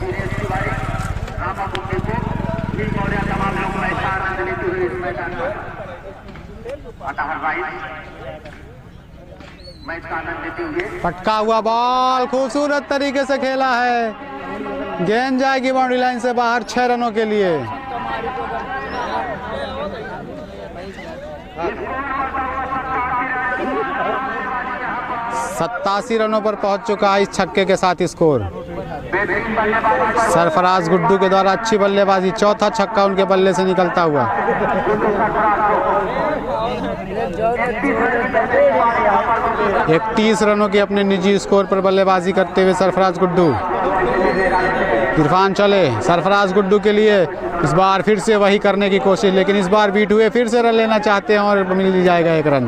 वीरेश तिवारी, रामा गुप्तेपुर, नील मौर्य, तमाम लोग मैच का आनंद लेते हुए इस मैदान पर अटहर भाई मैच का आनंद लेते हुए। पटका हुआ बॉल खूबसूरत तरीके से खेला है, गेंद जाएगी बाउंड्री लाइन से बाहर 6 रनों के लिए। 87 रनों पर पहुंच चुका है इस छक्के के साथ स्कोर। सरफराज गुड्डू के द्वारा अच्छी बल्लेबाजी, चौथा छक्का उनके बल्ले से निकलता हुआ। 31 रनों की अपने निजी स्कोर पर बल्लेबाजी करते हुए सरफराज गुड्डू। इरफान चले सरफराज गुड्डू के लिए, इस बार फिर से वही करने की कोशिश, लेकिन इस बार बीट हुए, फिर से रन लेना चाहते हैं और मिल जाएगा 1 रन।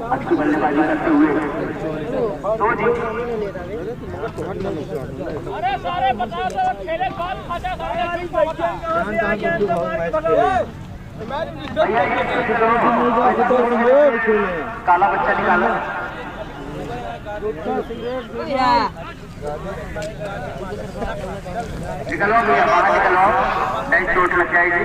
अच्छी बल्लेबाजी करते हुए काला बच्चा निकाला। निकलो भैया, बाहर निकलो, नहीं चोट लग जाएगी।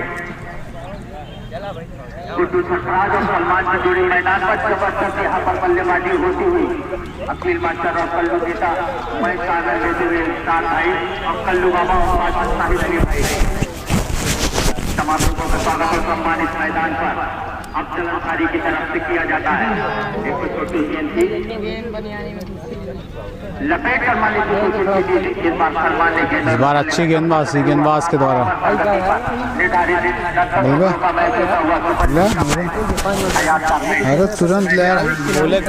गुड्डू सरफराज और सलमान की जोड़ी मैदान पर जबरदस्त यहाँ पर बल्लेबाजी होती हुई अखिल मास्टर और कल्लू नेता महेश सागर लेते हुए चार भाई और कल्लू बाबा और साहिब अली भाई तमाम लोगों का स्वागत और सम्मान इस मैदान पर अब जलनसारी की तरफ से किया जाता है। एक छोटी गेंद थी, लपेट कर मानी इस बार सलमान ने गेंद, इस बार अच्छी गेंदबाजी गेंदबाज के द्वारा अरे तुरंत ले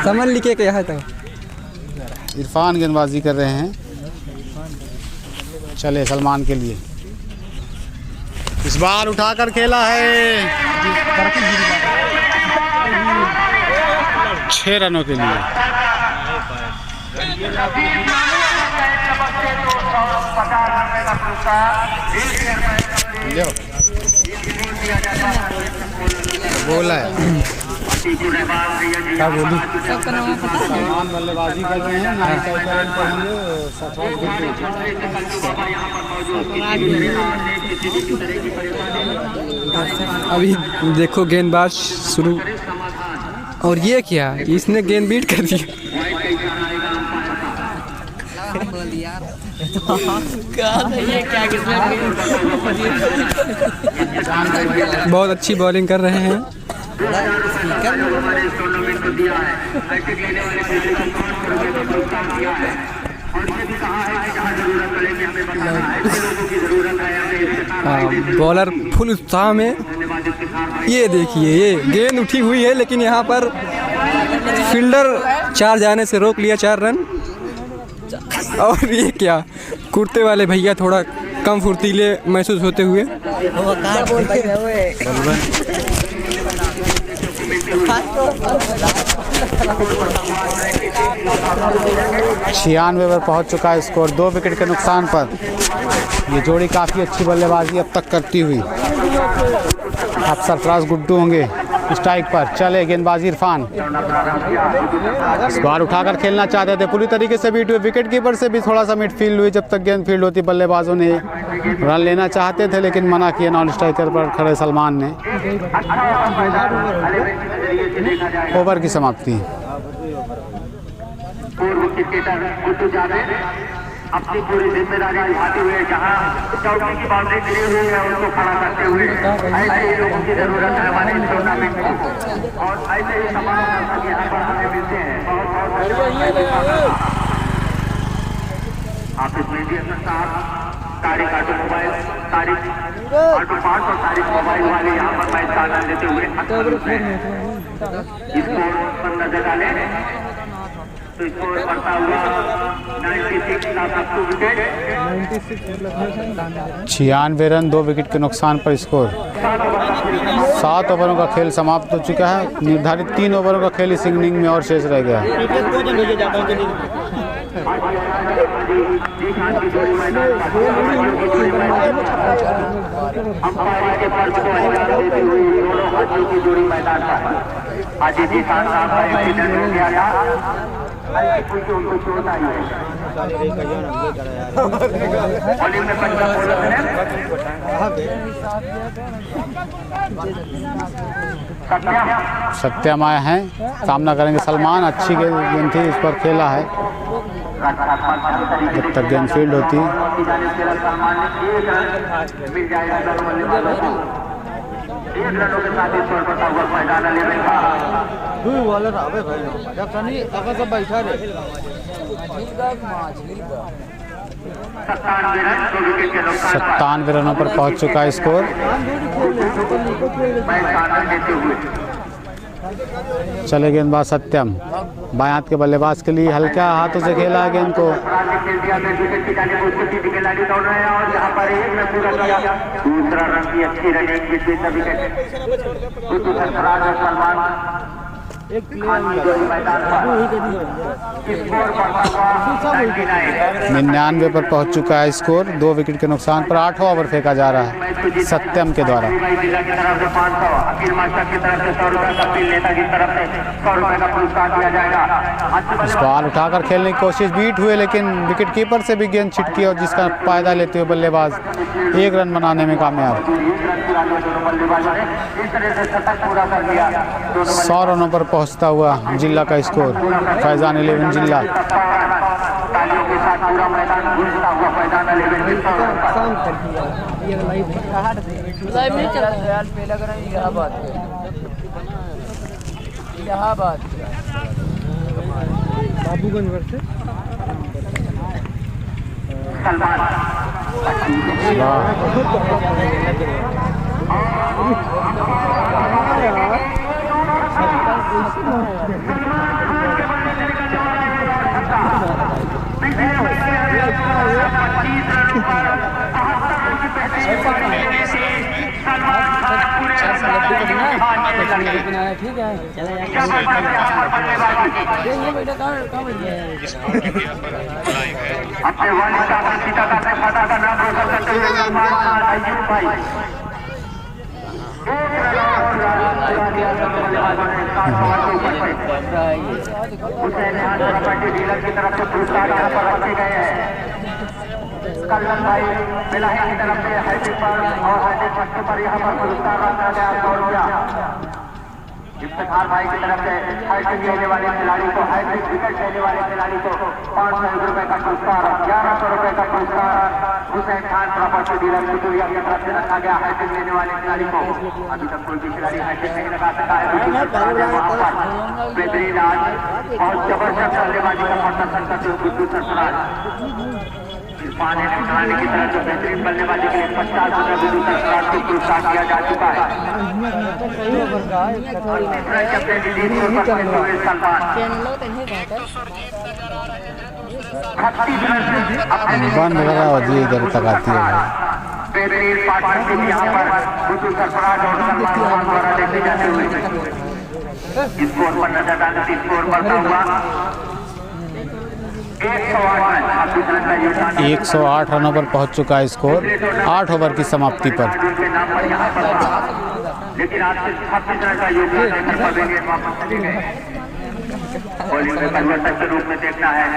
समन लिखे के यहाँ तक। इरफान गेंदबाजी कर रहे हैं, चले सलमान के लिए, इस बार उठाकर खेला है 6 रनों के लिए। बोला है क्या बोली, सलमान बल्लेबाजी कर रहे हैं, अभी देखो गेंदबाज शुरू, और ये क्या, इसने गेंद बीट कर दी। बहुत अच्छी बॉलिंग कर रहे हैं। बॉलर फुल उत्साह में, ये देखिए ये गेंद उठी हुई है, लेकिन यहाँ पर फील्डर 4 जाने से रोक लिया 4 रन। और ये क्या, कुर्ते वाले भैया थोड़ा कम फुर्तीले महसूस होते हुए। 96 पर पहुंच चुका है स्कोर 2 विकेट के नुकसान पर। ये जोड़ी काफ़ी अच्छी बल्लेबाजी अब तक करती हुई। अब सरफराज गुड्डू होंगे स्ट्राइक पर, चले गेंदबाजी इरफान, इस बार उठाकर खेलना चाहते थे, पूरी तरीके से बीट हुए, विकेट कीपर से भी थोड़ा सा मिडफील्ड हुई। जब तक गेंद फील्ड होती बल्लेबाजों ने रन लेना चाहते थे, लेकिन मना किया नॉन स्ट्राइकर पर खड़े सलमान ने। ओवर की समाप्ति। अपनी पूरी जिम्मेदारी निभाते हुए जहां चौकी की बाउंड्री मिली हुई है उसको खड़ा करते हुए ऐसे ही लोगों की जरूरत है हमारे इस टूर्नामेंट को, और ऐसे ही तमाम दर्शक यहाँ पर हमें मिलते हैं। बहुत आप इस मीडिया के साथ तारीख ऑटोमोबाइल, तारीख ऑटो पार्ट और तारीख मोबाइल वाले यहाँ पर मैच का आनंद लेते हुए इसको पर नजर डालें तो स्कोर बढ़ता हुआ 96 रन 2 विकेट के नुकसान पर स्कोर। 7 ओवरों का खेल समाप्त हो चुका है। निर्धारित 3 ओवरों का खेल इस इनिंग में और शेष रह गया है। उनको चोट आई है। सत्यम आए हैं, सामना करेंगे सलमान। अच्छी गेंद थी, इस पर खेला है जब तक गेंद फील्ड होती। एक रनों के साथ स्कोर बढ़ता हुआ मैदान ले रहा जब सनी अगर सब बैठा रहे 97 रन 2 विकेट के नुकसान पर 97 रनों पर पहुंच चुका है स्कोर। मैच शानदार देते हुए चले गेंदबाज सत्यम, बाएं हाथ के बल्लेबाज के लिए हल्का हाथों से खेला है गेंद को। खिलाड़ी दौड़ रहे हैं और यहाँ पर एक रन पूरा किया, दूसरा रन की अच्छी रनिंग विकेट विकेट सलमान एक मैदान स्कोर बढ़ता हुआ 99 पर पहुंच चुका है स्कोर। 2 विकेट के नुकसान पर 8वां ओवर फेंका जा रहा है सत्यम के द्वारा। जिला की तरफ से 500, अखिल मास्टर की तरफ से 100 रुपए, कपिल नेता की तरफ से 100 रुपए का पुरस्कार दिया जाएगा। इस बॉल उठाकर खेलने की कोशिश बीट हुए, लेकिन विकेट कीपर से भी गेंद छिटकी और जिसका फायदा लेते हुए बल्लेबाज 1 रन बनाने में कामयाब। 100 रनों पर पहुंचता हुआ जिला का स्कोर। फैजान 11 जिला तालियों के साथ पूरा मैदान गूंजता हुआ फैजान 11 लाइव नहीं चल रहा यार, पहले अगर यहाँ बात यहाँ बात बाबूगंज वर्सेस ठीक है अपने वालिद का पिता का फटा का नाम रोशन करते हुए सलमान खान अय्यूब भाई डीलर की तरफ से पुरस्कार यहाँ पर रखे गए हैं। कल्याण भाई बिलाही की तरफ से हैट्रिक पर और हैट्रिक फर्स्ट पर यहाँ पर पुरस्कार रखा गया 100 रुपया। इफ्तिखार भाई की तरफ से हैट्रिक लेने वाले खिलाड़ी को, हैट्रिक विकेट लेने वाले खिलाड़ी को 500 रुपए का पुरस्कार, 1100 रुपए का पुरस्कार हुसैन खान प्रॉपर्टी डीलर कुतुरिया की तरफ से रखा गया हैट्रिक लेने वाले खिलाड़ी को। अभी तक कोई भी खिलाड़ी हैट्रिक नहीं लगा सका है। बेहतरीन आज बहुत जबरदस्त बल्लेबाजी का प्रदर्शन करते हुए गुड्डू सरफराज पाने उठाने की तरफ से बेहतरीन बल्लेबाजी के लिए 50 रुपए गुड्डू सरफराज को पुरस्कार दिया जा चुका है। बंद लगा और ये इधर तक आती है। बेहतरीन पार्टनरशिप यहाँ पर गुड्डू सरफराज और सलमान खान द्वारा देखे जाते हुए स्कोर पर नजर डालने से स्कोर बढ़ता हुआ 108 रनों पर पहुंच चुका है स्कोर 8 ओवर की समाप्ति पर। लेकिन आज से 26 रन का योगदान देकर पवेलियन वापस चले गए। बॉलिंग में परिवर्तन के रूप में देखना है।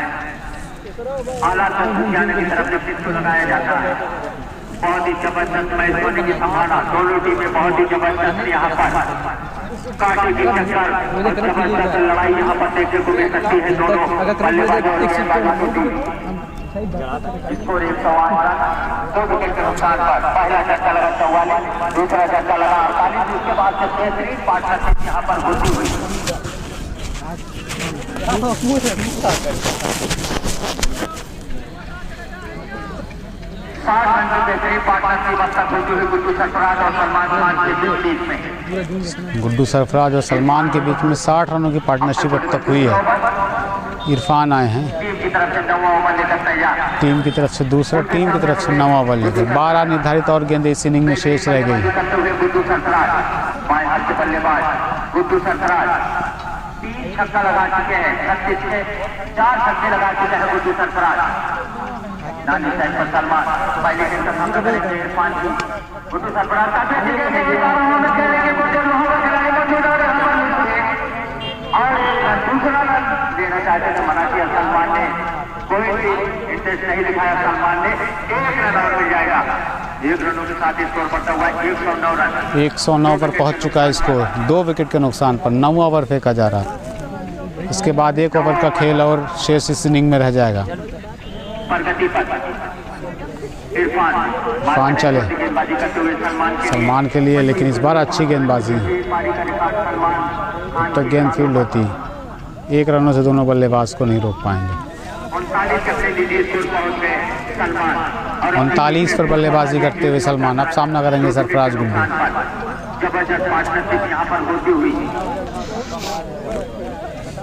आला संख्याने की तरफ से पिच को लगाया जाता है। बहुत ही जबरदस्त मैच होने की संभावना, दोनों टीमें बहुत ही जबरदस्त यहाँ पर कांटे की टक्कर, जबरदस्त लड़ाई यहाँ पर देखने को मिल सकती है दोनों बल्लेबाजों और गेंदबाजों की टीम। स्कोर 108 रन 2 विकेट के नुकसान पर। पहला झटका लगा 44, दूसरा झटका लगा 48, उसके बाद से बेहतरीन पार्टनरशिप यहाँ पर होती हुई 60 रन की बेहतरीन पार्टनरशिप अब तक होती हुई गुड्डू सरफराज और सलमान खान के बीच में। गुड्डू सरफराज और सलमान के बीच में 60 रनों की पार्टनरशिप अब तक हुई है। इरफान आए हैं टीम की तरफ से 9वां ओवर लेकर तैयार। टीम की तरफ से दूसरा, टीम की तरफ से 9वां ओवर लेकर 12 निर्धारित और गेंदें इस इनिंग में शेष रह गई। गुड्डू सरफराज बाएं हाथ से बल्लेबाज गुड्डू सरफराज 3 छक्का लगा चुके हैं। 36 में 4 छक्के लगा चुके हैं गुड्डू सरफराज। नानी साइड पर सलमान पहले गेंद का सामना करेंगे इरफान की। गुड्डू सरफराज और दूसरा रन देना चाहते थे, मना किया सलमान ने। कोई भी इंटरेस्ट नहीं दिखाया सलमान ने। 1 रन और मिल जाएगा। 1 रनों के साथ स्कोर बढ़ता हुआ 109 रन। 109 पर पहुंच चुका है स्कोर 2 विकेट के नुकसान पर। 9वां ओवर फेंका जा रहा है। इसके बाद 1 ओवर का खेल और शेष इस इनिंग में रह जाएगा। प्रगति पर इरफान चले सलमान के लिए, लेकिन इस बार अच्छी गेंदबाजी, अब तक गेंद फील्ड होती, 1 रनों से दोनों बल्लेबाज को नहीं रोक पाएंगे। 39 पर बल्लेबाजी करते हुए सलमान, अब सामना करेंगे सरफराज गुड्डू। जबरदस्त पार्टनरशिप यहाँ पर होती हुई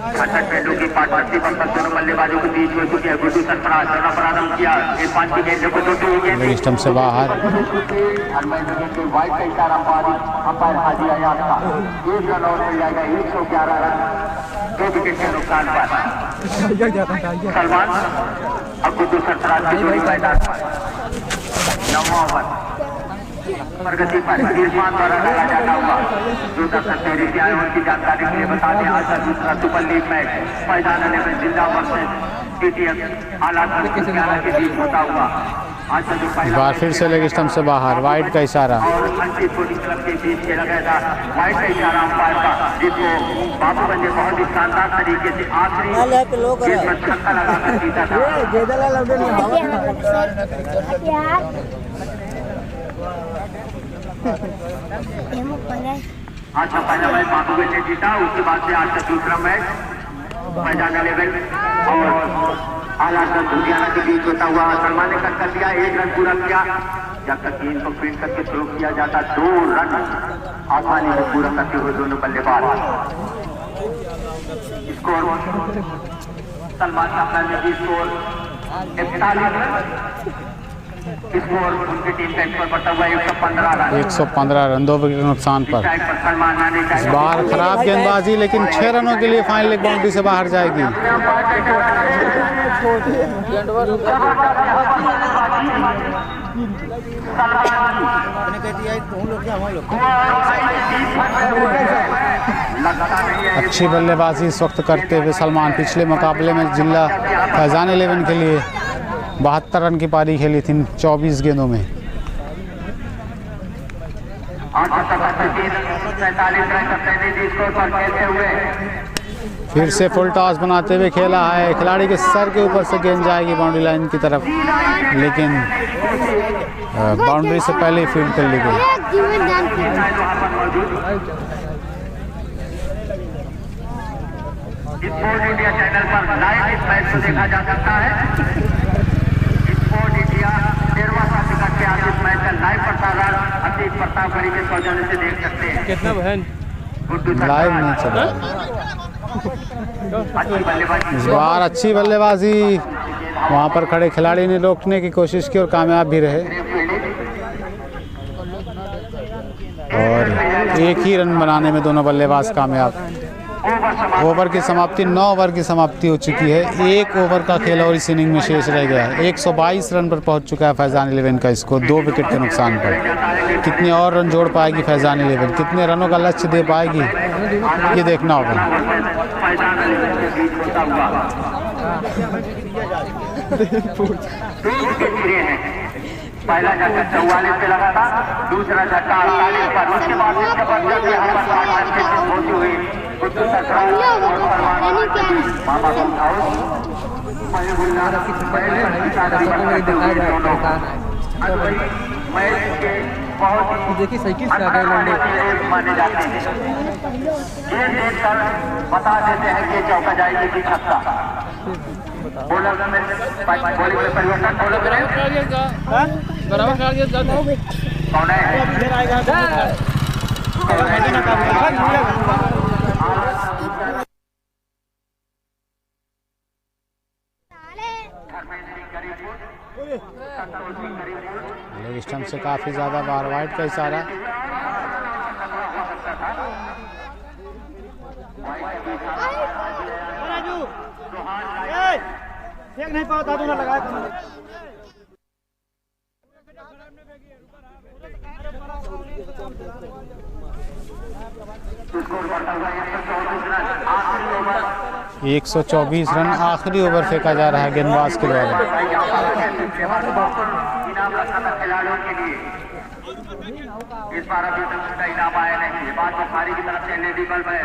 68 पहलू की पार्टनरशिप अब तक दोनों बल्लेबाजों के बीच हो चुकी है। गुड्डू सरफराज दोनों प्रारंभ किया, इरफान की गेंद को टूटी हुई है स्टंप से बाहर। वाइड का इशारा अंपायर हाजी अयाज का, 1 रन और मिल जाएगा, 111 रन 2 विकेट के नुकसान पर। सलमान अब गुड्डू सरफराज की जोड़ी मैदान पर, 9वां ओवर प्रगति पर इरफान द्वारा लगा जाता हुआ जो दर्शक तेरी आए उनकी जानकारी के लिए बता दें, आज का दूसरा सुपर लीग मैच फैजान 11 जिला वर्सेस टीटीएफ आलात के बीच होता हुआ आज का जो इस बार फिर से लेग स्टंप से बाहर, वाइड का इशारा। और अंटी छोटी क्लब के बीच खेला गया था, वाइड का इशारा अंपायर का, जिसको बाबूगंज ने बहुत ही शानदार तरीके से आखिरी छक्का लगाकर जीता था। आज का पहला मैच बाबूगंज ने जीता, उसके बाद से आज का दूसरा मैच फैजान 11 और आलात लुधियाना के बीच होता हुआ। सलमान ने कर दिया, 1 रन पूरा किया, जब तक गेंद को फील्ड करके थ्रो किया जाता, 2 रन आसानी से पूरा करते हुए दोनों बल्लेबाज। स्कोर सलमान का स्कोर 41 रन, स्कोर उनकी टीम का स्कोर बढ़ता हुआ 115 रन। 115 रन 2 विकेट नुकसान पर। सलमान आने इस बार खराब गेंदबाजी, लेकिन 6 रनों के लिए फाइनल लेग बाउंड्री से बाहर जाएगी। अच्छी बल्लेबाजी इस वक्त करते हुए सलमान, पिछले मुकाबले में जिला फैजान 11 के लिए 72 रन की पारी खेली थी 24 गेंदों में। फिर से फुल टॉस बनाते हुए खेला है, खिलाड़ी के सर के ऊपर से गेंद जाएगी बाउंड्री लाइन की तरफ, लेकिन बाउंड्री से पहले ही फील्ड कर ली गई। स्पोर्ट इंडिया चैनल पर लाइव इस मैच को देखा जा सकता है। स्पोर्ट इंडिया 13वां साल के आज इस मैच का लाइव प्रसारण अतीत प्रतापगढ़ी के सौजन्य से देख सकते हैं। कितना बहन लाइव नहीं चला। इस बार अच्छी बल्लेबाजी, वहां पर खड़े खिलाड़ी ने रोकने की कोशिश की और कामयाब भी रहे, और 1 ही रन बनाने में दोनों बल्लेबाज कामयाब। ओवर की समाप्ति 9 ओवर की समाप्ति हो चुकी है, 1 ओवर का खेल और इस इनिंग में शेष रह गया है। 122 रन पर पहुंच चुका है फैजान 11 का स्कोर 2 विकेट के नुकसान पर। कितने और रन जोड़ पाएगी फैजान 11, कितने रनों का लक्ष्य दे पाएगी, ये देखना होगा। पहला झटका 44 पे लगा था, दूसरा झटका 48 पर, उसके बाद होती हुई देखिए साइकिल से आ गए माने जाते हैं। ये देखकर बता देते हैं कि चौका जाएगी कि छक्का। बॉलर में बॉलिंग में परिवर्तन, बॉलर बराबर कर दिया कौन है? लेग स्टंप से काफी ज्यादा बार, वाइड का इशारा। नहीं पाता तो लगाया आखिरी ओवर 124 रन आखिरी ओवर फेंका जा रहा है गेंदबाज के द्वारा। इनाम रखा था खिलाड़ियों के लिए, इस बार अभी तक उसका इनाम आया नहीं। बात बुखारी की तरफ से लेडी बल्ब है,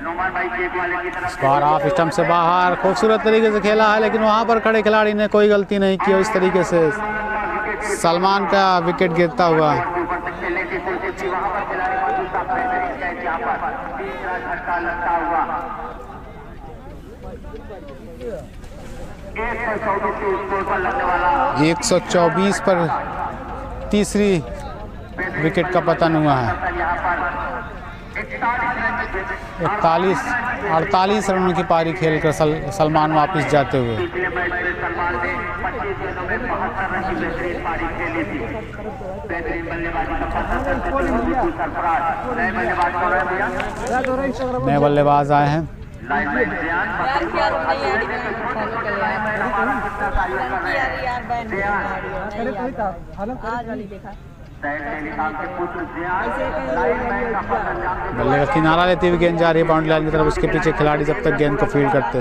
नोमान भाई केक वाले की तरफ इस बार ऑफ स्टंप से बाहर खूबसूरत तरीके से खेला है, लेकिन वहां पर खड़े खिलाड़ी ने कोई गलती नहीं की, इस तरीके से सलमान का विकेट गिरता हुआ। ऊपर तक खेलने की कोशिश की, वहां पर खिलाड़ी मौजूद था, बेहतरीन कैच यहाँ पर, तीसरा झटका लगता हुआ। 124 के स्कोर पर लगने वाला 124 पर तीसरी विकेट का पतन हुआ है। यहाँ पर 48 रनों की पारी खेलकर सलमान वापस जाते हुए। पिछले मैच में सलमान ने 25 गेंदों में 72 रन की बेहतरीन पारी खेली थी। बेहतरीन बल्लेबाजी का पता करते हुए बिल्कुल सरफराज। नए बल्लेबाज कौन है भैया? नए बल्लेबाज आए हैं। लाइन में ध्यान बल्ले का किनारा लेती हुई गेंद जा रही है बाउंड्री लाइन की तरफ। उसके पीछे खिलाड़ी जब तक गेंद को फील्ड करते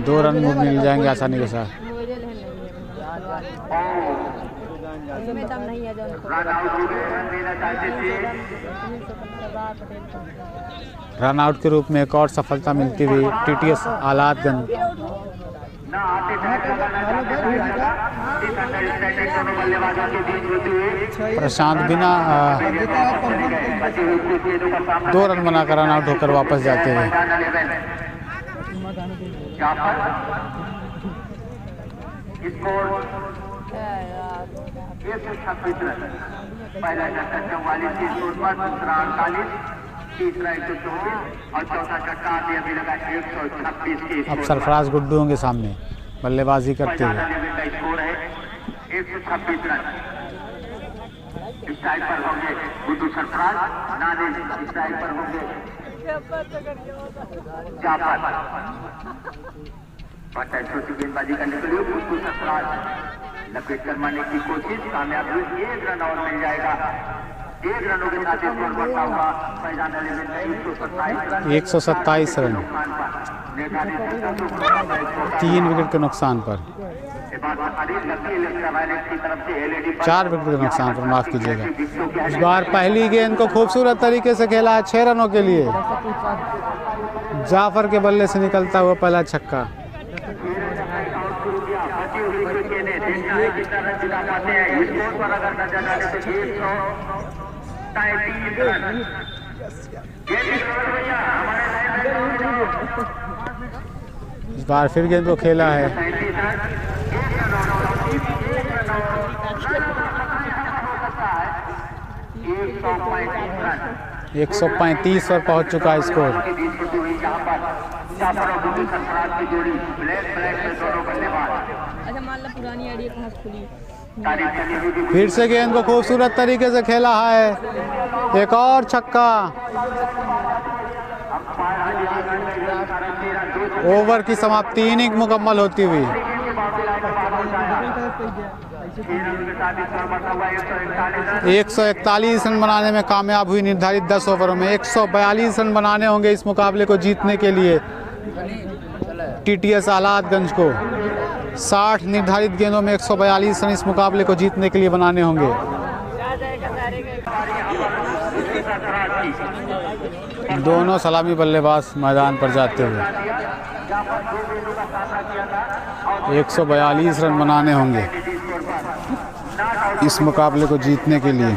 2 रन मिल जाएंगे आसानी के साथ। रन आउट के रूप में एक और सफलता मिलती हुई टीटीएस आलातगंज। प्रशांत बिना 2 रन बनाकर रन आउट होकर वापस जाते हुए। पहला 44 के स्कोर पर, दूसरा 48, तीसरा 124 और चौथा चक्का आदि अभी लगा 126 के अब सरफराज गुड्डुओं के सामने बल्लेबाजी करते हुए। स्कोर है 126 रन। स्ट्राइक पर होंगे गुड्डू सरफराज, नादिर स्ट्राइक पर होंगे जाफर। पता छोटी गेंदबाजी करने के लिए गुड्डू सरफराज लपेट कर मारने की कोशिश, कामयाब हुई। 1 रन और मिल जाएगा। 1 रनों के साथ स्कोर बढ़ता हुआ मैदान 127 रन 3 विकेट के नुकसान पर, 4 विकेट के नुकसान पर, माफ कीजिएगा। इस बार पहली गेंद को खूबसूरत तरीके से खेला है 6 रनों के लिए। जाफर के बल्ले से निकलता हुआ पहला छक्का। इस बार फिर गेंद को खेला है। 135 पर पहुंच चुका है स्कोर। फिर से गेंद को खूबसूरत तरीके से खेला है। एक और छक्का। ओवर की समाप्ति इनिंग मुकम्मल होती हुई। 141 रन बनाने में कामयाब हुई। निर्धारित 10 ओवरों में 142 रन बनाने होंगे इस मुकाबले को जीतने के लिए टीटीएस आलातगंज को। 60 निर्धारित गेंदों में 142 रन इस मुकाबले को जीतने के लिए बनाने होंगे। दोनों सलामी बल्लेबाज मैदान पर जाते हुए 142 रन बनाने होंगे इस मुकाबले को जीतने के लिए।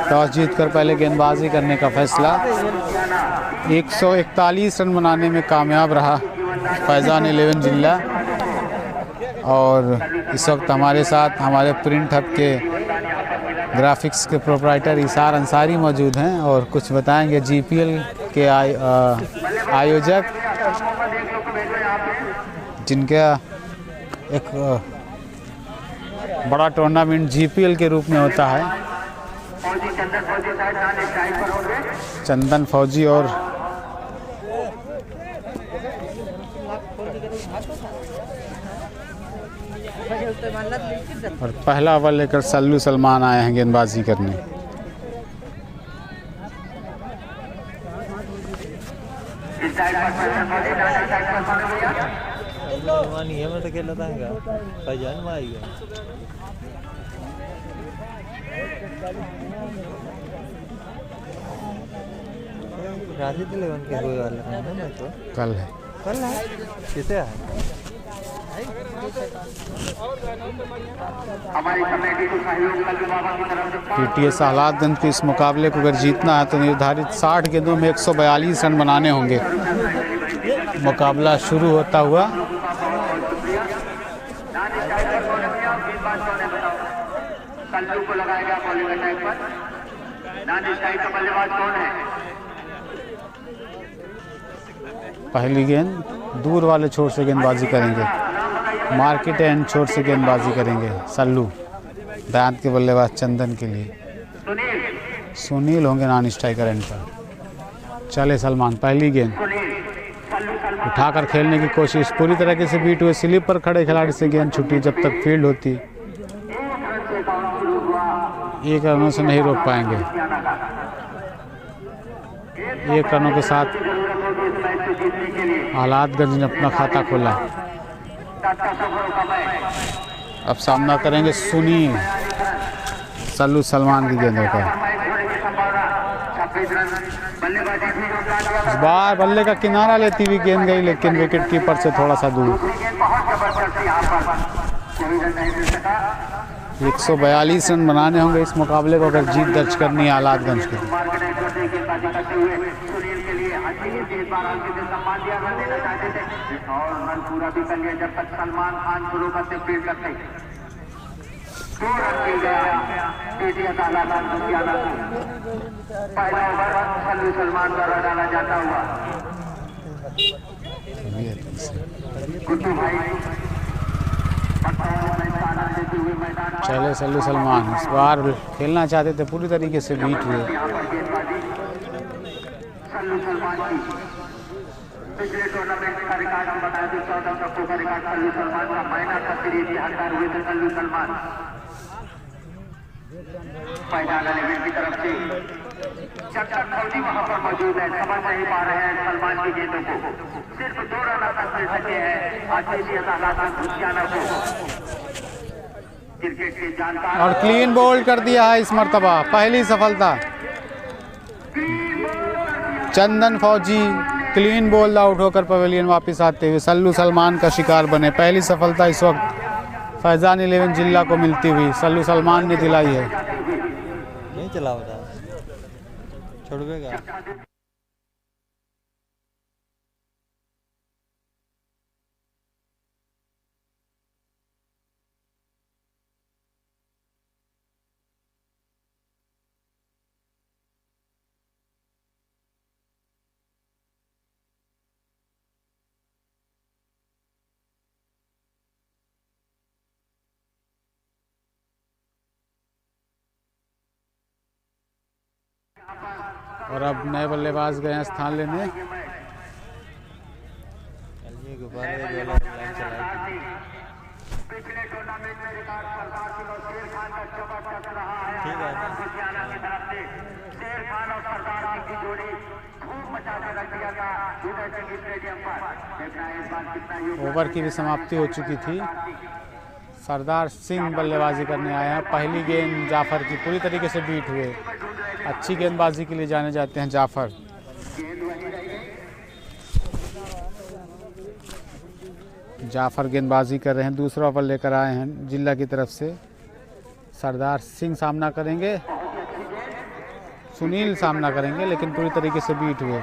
टॉस जीतकर पहले गेंदबाजी करने का फैसला। 141 रन बनाने में कामयाब रहा फैजान 11 जिला। और इस वक्त हमारे साथ हमारे प्रिंट हब के ग्राफिक्स के प्रोप्राइटर इसार अंसारी मौजूद हैं और कुछ बताएंगे जीपीएल के आयोजक, जिनका एक बड़ा टूर्नामेंट जीपीएल के रूप में होता है। चंदन फौजी और पहला ओवर लेकर सल्लू सलमान आए हैं गेंदबाजी करने। में तो खेला था फैजान में आई गया राजी दिले उनके कोई वाला है ना तो कल है किसे है हमारी कमेटी को सहयोग कल बाबा की तरफ से पीटीएस आह्लादगंज के इस मुकाबले को अगर जीतना है तो निर्धारित 60 गेंदों में 142 रन बनाने होंगे। मुकाबला शुरू होता हुआ कल्लू को लगाया गया बॉलिंग अटैक पर। नानी शाही का बल्लेबाज कौन है? पहली गेंद दूर वाले छोर से गेंदबाजी करेंगे, मार्केट एंड छोर से गेंदबाजी करेंगे सल्लू। दांत के बल्लेबाज चंदन के लिए सुनील होंगे नॉन स्ट्राइकर एंड पर। चले सलमान, पहली गेंद उठाकर खेलने की कोशिश, पूरी तरीके से बीट हुए, स्लिप पर खड़े खिलाड़ी से गेंद छुट्टी जब तक फील्ड होती। एक रनों से नहीं रोक पाएंगे। एक रनों के साथ आह्लादगंज ने अपना खाता खोला। अब सामना करेंगे सुनील सल्लू सलमान की गेंदों का। इस बार बल्ले का किनारा लेती हुई गेंद गई, लेकिन विकेट कीपर से थोड़ा सा दूर। 142 रन बनाने होंगे इस मुकाबले को अगर जीत दर्ज करनी है आह्लादगंज को। पूरा भी कर लिया जब तक सलमान खान शुरू करते फील्ड करते 2 रन मिल गया पीटीएस आह्लादगंज लुधियाना को। पहला ओवर सल्लू सलमान द्वारा डाला जाता हुआ। गुड्डू भाई चले सल्लू सलमान, इस बार खेलना चाहते थे, पूरी तरीके से बीट हुए। सल्लू सलमान की पिछले टूर्नामेंट का रिकॉर्ड हम बताए थे, 14 कप्पों का रिकॉर्ड सल्लू सलमान का। मैना का सीरीज के हकदार हुए थे सल्लू सलमान। पहला लेवल की तरफ से जब तक फौजी वहां पर मौजूद है समझ नहीं पा रहे हैं सलमान की गेंदों को। सिर्फ 2 रन तक मिल सके हैं आज पीटीएस आह्लादगंज लुधियाना को। क्रिकेट के जानकार और क्लीन बोल्ड कर दिया है इस मर्तबा, पहली सफलता। चंदन फौजी क्लीन बोल्ड आउट होकर पवेलियन वापस आते हुए सल्लू सलमान का शिकार बने। पहली सफलता इस वक्त फैजान 11 जिला को मिलती हुई सल्लू सलमान ने दिलाई है। नहीं चला बता छोड़ेगा। और अब नए बल्लेबाज गए हैं स्थान लेने। पिछले टूर्नामेंट में रिकॉर्ड सरदार सिंह और शेर खान का जबरदस्त रहा है लुधियाना की तरफ से। शेर खान और सरदार सिंह की जोड़ी खूब मचा के रख दिया था उदय सिंह स्टेडियम पर। देखना है इस बार कितना ओवर की भी समाप्ति हो चुकी थी। सरदार सिंह बल्लेबाजी करने आए हैं। पहली गेंद जाफर की पूरी तरीके से बीट हुए। अच्छी गेंदबाजी के लिए जाने जाते हैं जाफर। जाफर गेंदबाजी कर रहे हैं, दूसरा ओवर लेकर आए हैं जिला की तरफ से। सरदार सिंह सामना करेंगे, सुनील सामना करेंगे, लेकिन पूरी तरीके से बीट हुए।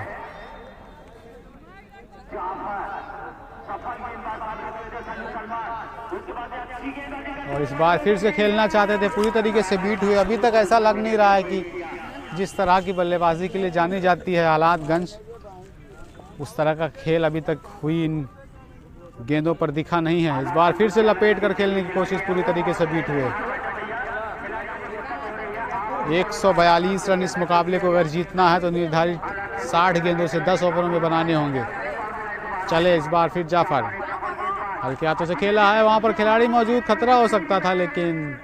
और इस बार फिर से खेलना चाहते थे, पूरी तरीके से बीट हुए। अभी तक ऐसा लग नहीं रहा है कि जिस तरह की बल्लेबाजी के लिए जानी जाती है आह्लादगंज, उस तरह का खेल अभी तक हुई इन गेंदों पर दिखा नहीं है। इस बार फिर से लपेट कर खेलने की कोशिश, पूरी तरीके से बीट हुए। 142 रन इस मुकाबले को अगर जीतना है तो निर्धारित 60 गेंदों से 10 ओवरों में बनाने होंगे। चले इस बार फिर जाफर, हल्के हाथों से खेला है, वहां पर खिलाड़ी मौजूद, खतरा हो सकता था, लेकिन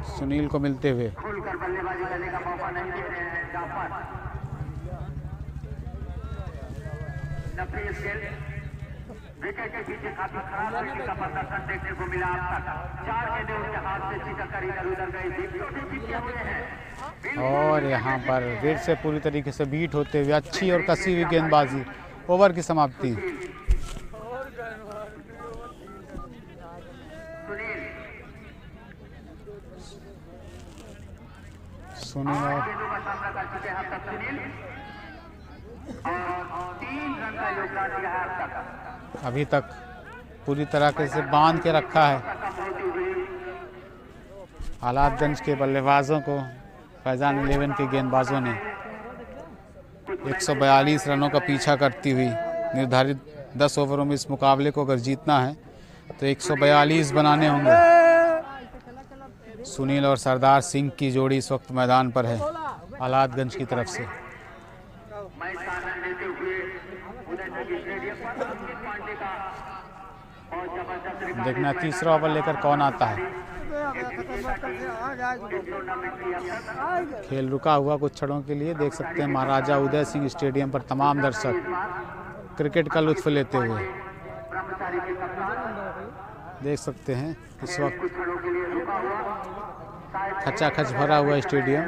सुनील को मिलते हुए। खुलकर बल्लेबाजी करने का मौका नहीं दे रहे हैं जाफर। नफीस गिल विकेट के पीछे काफी खराब विकेट का प्रदर्शन देखने को मिला अब तक। 4 गेंदें उनके हाथ से छिटक कर इधर उधर गई, हुए हैं। और यहाँ पर रेड से पूरी तरीके से बीट होते हुए अच्छी और कसी हुई गेंदबाजी, ओवर की समाप्ति। सुनील गेंदों का सामना कर चुके हैं अब तक सुनील और 3 रन का योगदान दिया है अब तक। अभी तक पूरी तरीके से बांध के रखा है हालातगंज के बल्लेबाजों को। फैजान 11 के गेंदबाजों ने 142 रनों का पीछा करती हुई निर्धारित 10 ओवरों में इस मुकाबले को अगर जीतना है तो 142 बनाने होंगे। सुनील और सरदार सिंह की जोड़ी इस वक्त मैदान पर है हालातगंज की तरफ से। देखना तीसरा ओवर लेकर कौन आता है। खेल रुका हुआ कुछ क्षणों के लिए। देख सकते हैं महाराजा उदय सिंह स्टेडियम पर तमाम दर्शक क्रिकेट का लुत्फ लेते हुए। देख सकते हैं इस वक्त खचाखच भरा हुआ स्टेडियम।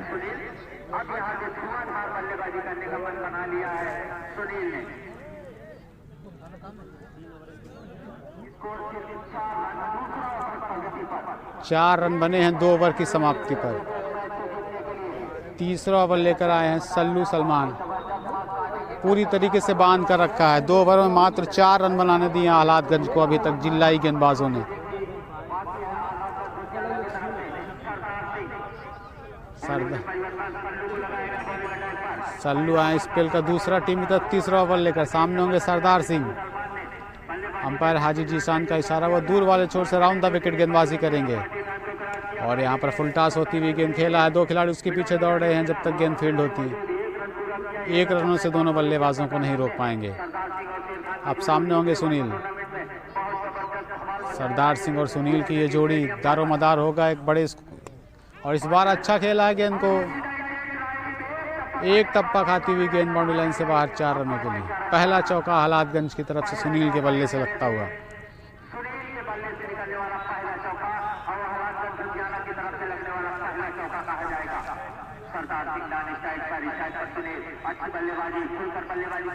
चार रन बने हैं 2 ओवर की समाप्ति पर। तीसरा ओवर लेकर आए हैं सल्लू सलमान। पूरी तरीके से बांध कर रखा है। 2 ओवर में मात्र 4 रन बनाने दिए हालातगंज को अभी तक जिल्लाई गेंदबाजों ने। सल्लू आए स्पेल का दूसरा टीम की तरफ तीसरा ओवर लेकर। सामने होंगे सरदार सिंह। अंपायर हाजी जीशान का इशारा, वो दूर वाले छोर से राउंड द विकेट गेंदबाजी करेंगे। और यहाँ पर फुल टॉस होती हुई गेंद खेला है। 2 खिलाड़ी उसके पीछे दौड़ रहे हैं जब तक गेंद फील्ड होती है। 1 रनों से दोनों बल्लेबाजों को नहीं रोक पाएंगे। अब सामने होंगे सुनील। सरदार सिंह और सुनील की ये जोड़ी दारोमदार होगा एक बड़े। और इस बार अच्छा खेला है गेंद को। एक टप्पा खाती हुई गेंद बाउंड्री लाइन से बाहर 4 रनों के लिए। पहला चौका हालातगंज की तरफ से सुनील के बल्ले से लगता हुआ।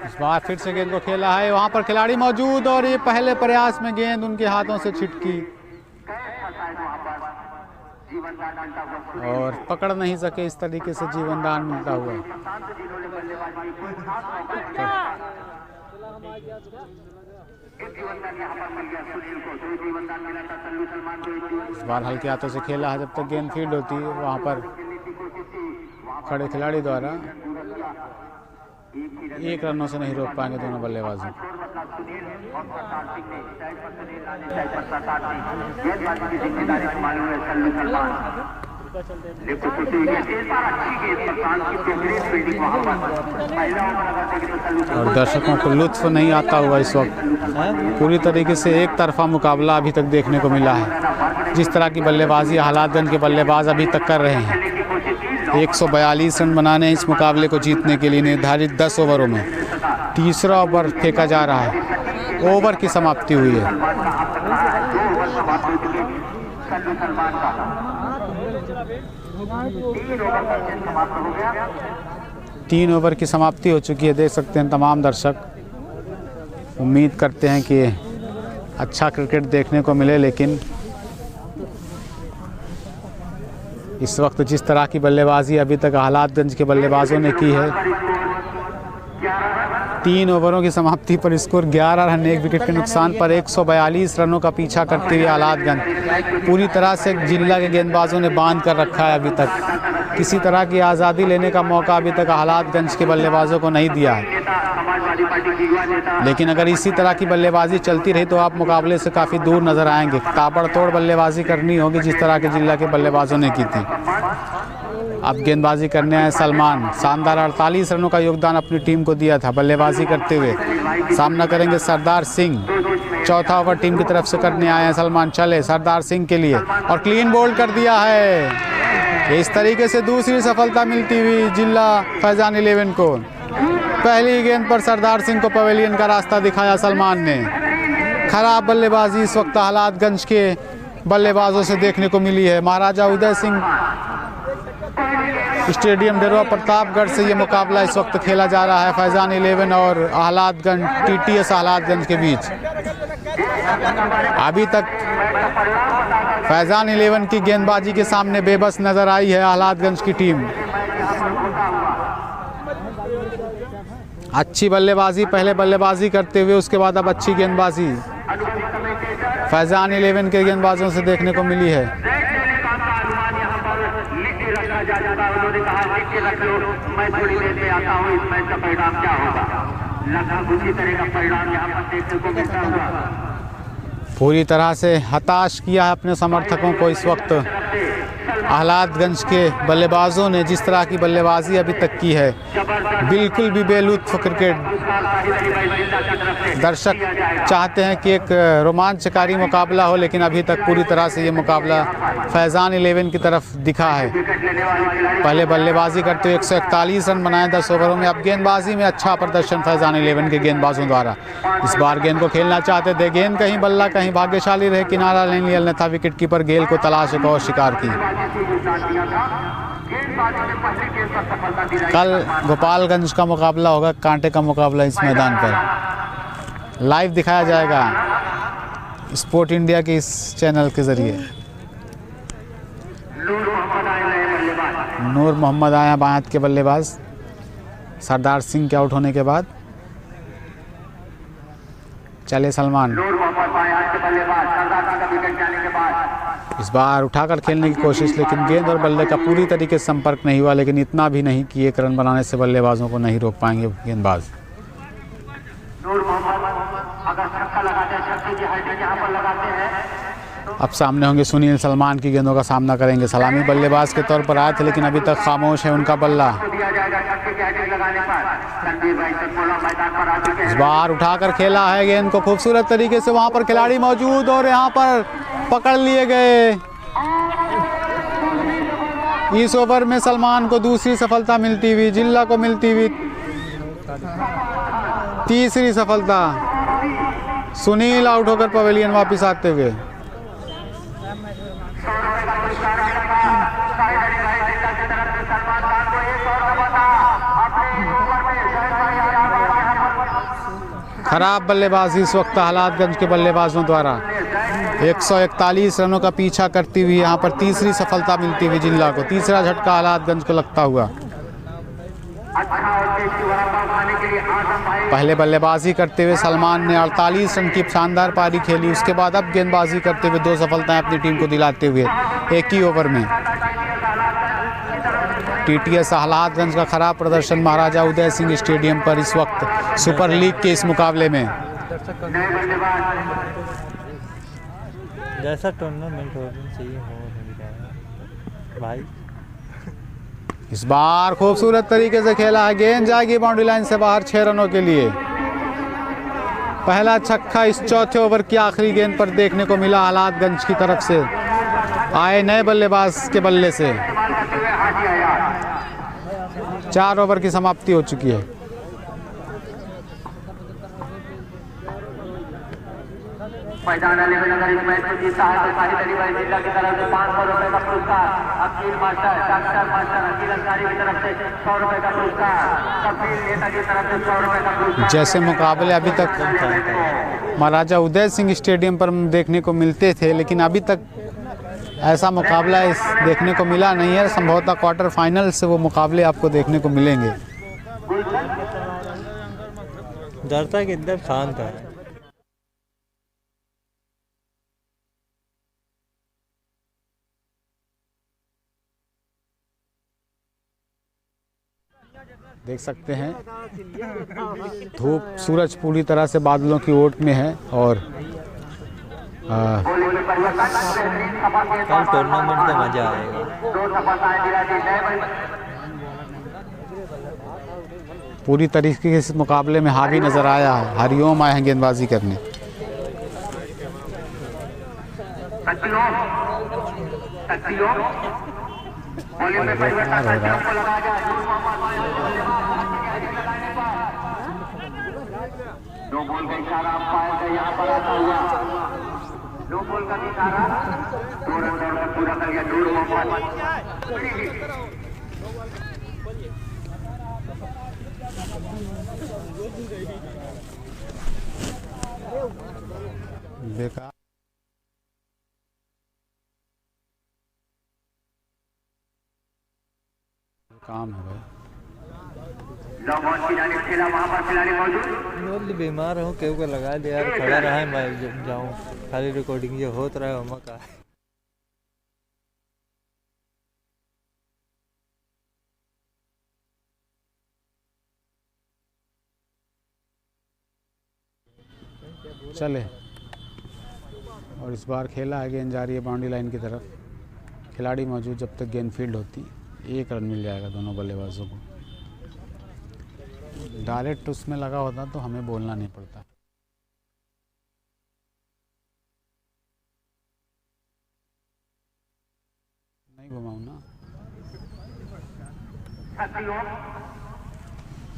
इस बार फिर से गेंद को खेला है। वहां पर खिलाड़ी मौजूद और ये पहले प्रयास में गेंद उनके हाथों से छिटकी और पकड़ नहीं सके। इस तरीके से जीवनदान मिलता हुआ। इस बार हल्के हाथों से खेला है जब तक गेंद फील्ड होती है। वहां पर खड़े खिलाड़ी द्वारा 1 रनों से नहीं रोक पाएंगे दोनों बल्लेबाजों। और दर्शकों को लुत्फ नहीं आता हुआ इस वक्त। पूरी तरीके से एक तरफा मुकाबला अभी तक देखने को मिला है। जिस तरह की बल्लेबाजी हालातगंज के बल्लेबाज अभी तक कर रहे हैं। 142 रन बनाने इस मुकाबले को जीतने के लिए निर्धारित 10 ओवरों में। तीसरा ओवर फेंका जा रहा है। ओवर की समाप्ति हुई है। 3 ओवर की समाप्ति हो चुकी है। देख सकते हैं तमाम दर्शक उम्मीद करते हैं कि अच्छा क्रिकेट देखने को मिले, लेकिन इस वक्त जिस तरह की बल्लेबाजी अभी तक हालातगंज के बल्लेबाजों ने की है, 3 ओवरों की समाप्ति पर स्कोर 11 रन 1 विकेट के नुकसान पर 142 रनों का पीछा करते हुए हालातगंज पूरी तरह से जिला के गेंदबाजों ने बांध कर रखा है। अभी तक किसी तरह की आज़ादी लेने का मौका अभी तक हालातगंज के बल्लेबाजों को नहीं दिया है। लेकिन अगर इसी तरह की बल्लेबाजी चलती रही तो आप मुकाबले से काफ़ी दूर नजर आएंगे। ताबड़तोड़ बल्लेबाजी करनी होगी जिस तरह के जिला के बल्लेबाजों ने की थी। अब गेंदबाजी करने आए सलमान। शानदार 48 रनों का योगदान अपनी टीम को दिया था बल्लेबाजी करते हुए। सामना करेंगे सरदार सिंह। चौथा ओवर टीम की तरफ से करने आए हैं सलमान। चले सरदार सिंह के लिए और क्लीन बोल्ड कर दिया है। इस तरीके से दूसरी सफलता मिलती हुई जिला फैजान 11 को। पहली गेंद पर सरदार सिंह को पवेलियन का रास्ता दिखाया सलमान ने। खराब बल्लेबाजी इस वक्त आह्लादगंज के बल्लेबाजों से देखने को मिली है। महाराजा उदय सिंह स्टेडियम डेरवा प्रतापगढ़ से ये मुकाबला इस वक्त खेला जा रहा है फैजान 11 और आह्लादगंज TTS आह्लादगंज के बीच। अभी तक फैजान 11 की गेंदबाजी के सामने बेबस नजर आई है आह्लादगंज की टीम। अच्छी बल्लेबाजी, पहले बल्लेबाजी करते हुए उसके बाद अब अच्छी गेंदबाजी फैजान 11 के गेंदबाजों से देखने को मिली है। उन्होंने कहा लिख के रख लो, मैं थोड़ी देर में आता हूँ, इस मैच का परिणाम क्या होगा। लगभग उसी तरह का परिणाम यहाँ पर देखने को मिलता हुआ। पूरी तरह से हताश किया है अपने समर्थकों को इस वक्त आह्लादगंज के बल्लेबाजों ने। जिस तरह की बल्लेबाजी अभी तक की है, बिल्कुल भी बेलुत्फ क्रिकेट। दर्शक चाहते हैं कि एक रोमांचकारी मुकाबला हो, लेकिन अभी तक पूरी तरह से ये मुकाबला फैजान 11 की तरफ दिखा है। पहले बल्लेबाजी करते हुए 141 रन बनाए 10 ओवरों में। अब गेंदबाजी में अच्छा प्रदर्शन फैजान 11 के गेंदबाजों द्वारा। इस बार गेंद को खेलना चाहते थे, गेंद कहीं बल्ला कहीं भाग्यशाली रहे, किनारा नहीं लिया, अन्यथा विकेट कीपर गेल को तलाश एक और शिकार की। कल गोपालगंज का मुकाबला होगा, कांटे का मुकाबला इस मैदान पर लाइव दिखाया जाएगा स्पोर्ट इंडिया के इस चैनल के जरिए। नूर मोहम्मद आया बाएं हाथ के बल्लेबाज सरदार सिंह के आउट होने के बाद। चले सलमान, इस बार उठाकर खेलने की कोशिश, लेकिन गेंद और बल्ले का पूरी तरीके से संपर्क नहीं हुआ, लेकिन इतना भी नहीं कि एक रन बनाने से बल्लेबाजों को नहीं रोक पाएंगे गेंदबाज। अब सामने होंगे सुनील, सलमान की गेंदों का सामना करेंगे। सलामी बल्लेबाज के तौर पर आए थे, लेकिन अभी तक खामोश है उनका बल्ला। इस बार उठाकर खेला है गेंद को खूबसूरत तरीके से, वहां पर खिलाड़ी मौजूद और यहां पर पकड़ लिए गए। इस ओवर में सलमान को दूसरी सफलता मिलती हुई, जिला को मिलती हुई तीसरी सफलता। सुनील आउट होकर पवेलियन वापस आते हुए। खराब बल्लेबाजी इस वक्त आह्लादगंज के बल्लेबाजों द्वारा। 141 रनों का पीछा करती हुई यहाँ पर तीसरी सफलता मिलती हुई जिला को। तीसरा झटका आह्लादगंज को लगता हुआ। पहले बल्लेबाजी करते हुए सलमान ने 48 रन की शानदार पारी खेली, उसके बाद अब गेंदबाजी करते हुए 2 सफलताएं अपनी टीम को दिलाते हुए एक ही ओवर में। TTS आह्लादगंज का खराब प्रदर्शन महाराजा उदय सिंह स्टेडियम पर इस वक्त सुपर लीग के इस मुकाबले में। जैसा टूर्नामेंट होना चाहिए हो नहीं रहा भाई। इस बार खूबसूरत तरीके से खेला है, गेंद जाएगी बाउंड्री लाइन से बाहर 6 रनों के लिए। पहला छक्का इस चौथे ओवर की आखिरी गेंद पर देखने को मिला आह्लादगंज की तरफ से आए नए बल्लेबाज के बल्ले से। 4 ओवर की समाप्ति हो चुकी है। मैदान अगर इस मैच को जीता है तो साहिल अली भाई जिला की तरफ से 500 रुपए का पुरस्कार, Akeel master doctor master Akeel Ansari की तरफ से 100 रुपए का पुरस्कार, कपिल नेता की तरफ से 100 रुपए का पुरस्कार। जैसे मुकाबले अभी तक महाराजा उदय सिंह स्टेडियम पर देखने को मिलते थे, लेकिन अभी तक ऐसा मुकाबला इस देखने को मिला नहीं है। संभवतः क्वार्टर फाइनल से वो मुकाबले आपको देखने को मिलेंगे। दर्शक एकदम शांत है। देख सकते हैं धूप, सूरज पूरी तरह से बादलों की ओट में है और कल टूर्नामेंट का मजा आएगा। पूरी तरीके से इस मुकाबले में हावी नजर आया है। हरिओम आए हैं गेंदबाजी करने। बॉलिंग में परिवर्तन साथियों को लगाया जाए। दो बॉल का इशारा अंपायर का यहाँ पर आता हुआ, दो बॉल का इशारा, 2 रन दौड़कर पूरा कर लिया नूर मोहम्मद। बेकार काम है भाई। लॉन्ग ऑन की जानिब खेला, वहां पर खिलाड़ी मौजूद। बोल बीमार हूँ केहू को लगा दे यार, खड़ा रहा है मैं जाऊँ खाली रिकॉर्डिंग ये होत रहा है वहाँ का। चले और इस बार खेला है, गेंद जा रही है बाउंड्री लाइन की तरफ, खिलाड़ी मौजूद जब तक गेंद फील्ड होती, 1 रन मिल जाएगा दोनों बल्लेबाजों को। डायरेक्ट उसमें लगा होता तो हमें बोलना नहीं पड़ता। नहीं घुमाऊँ ना।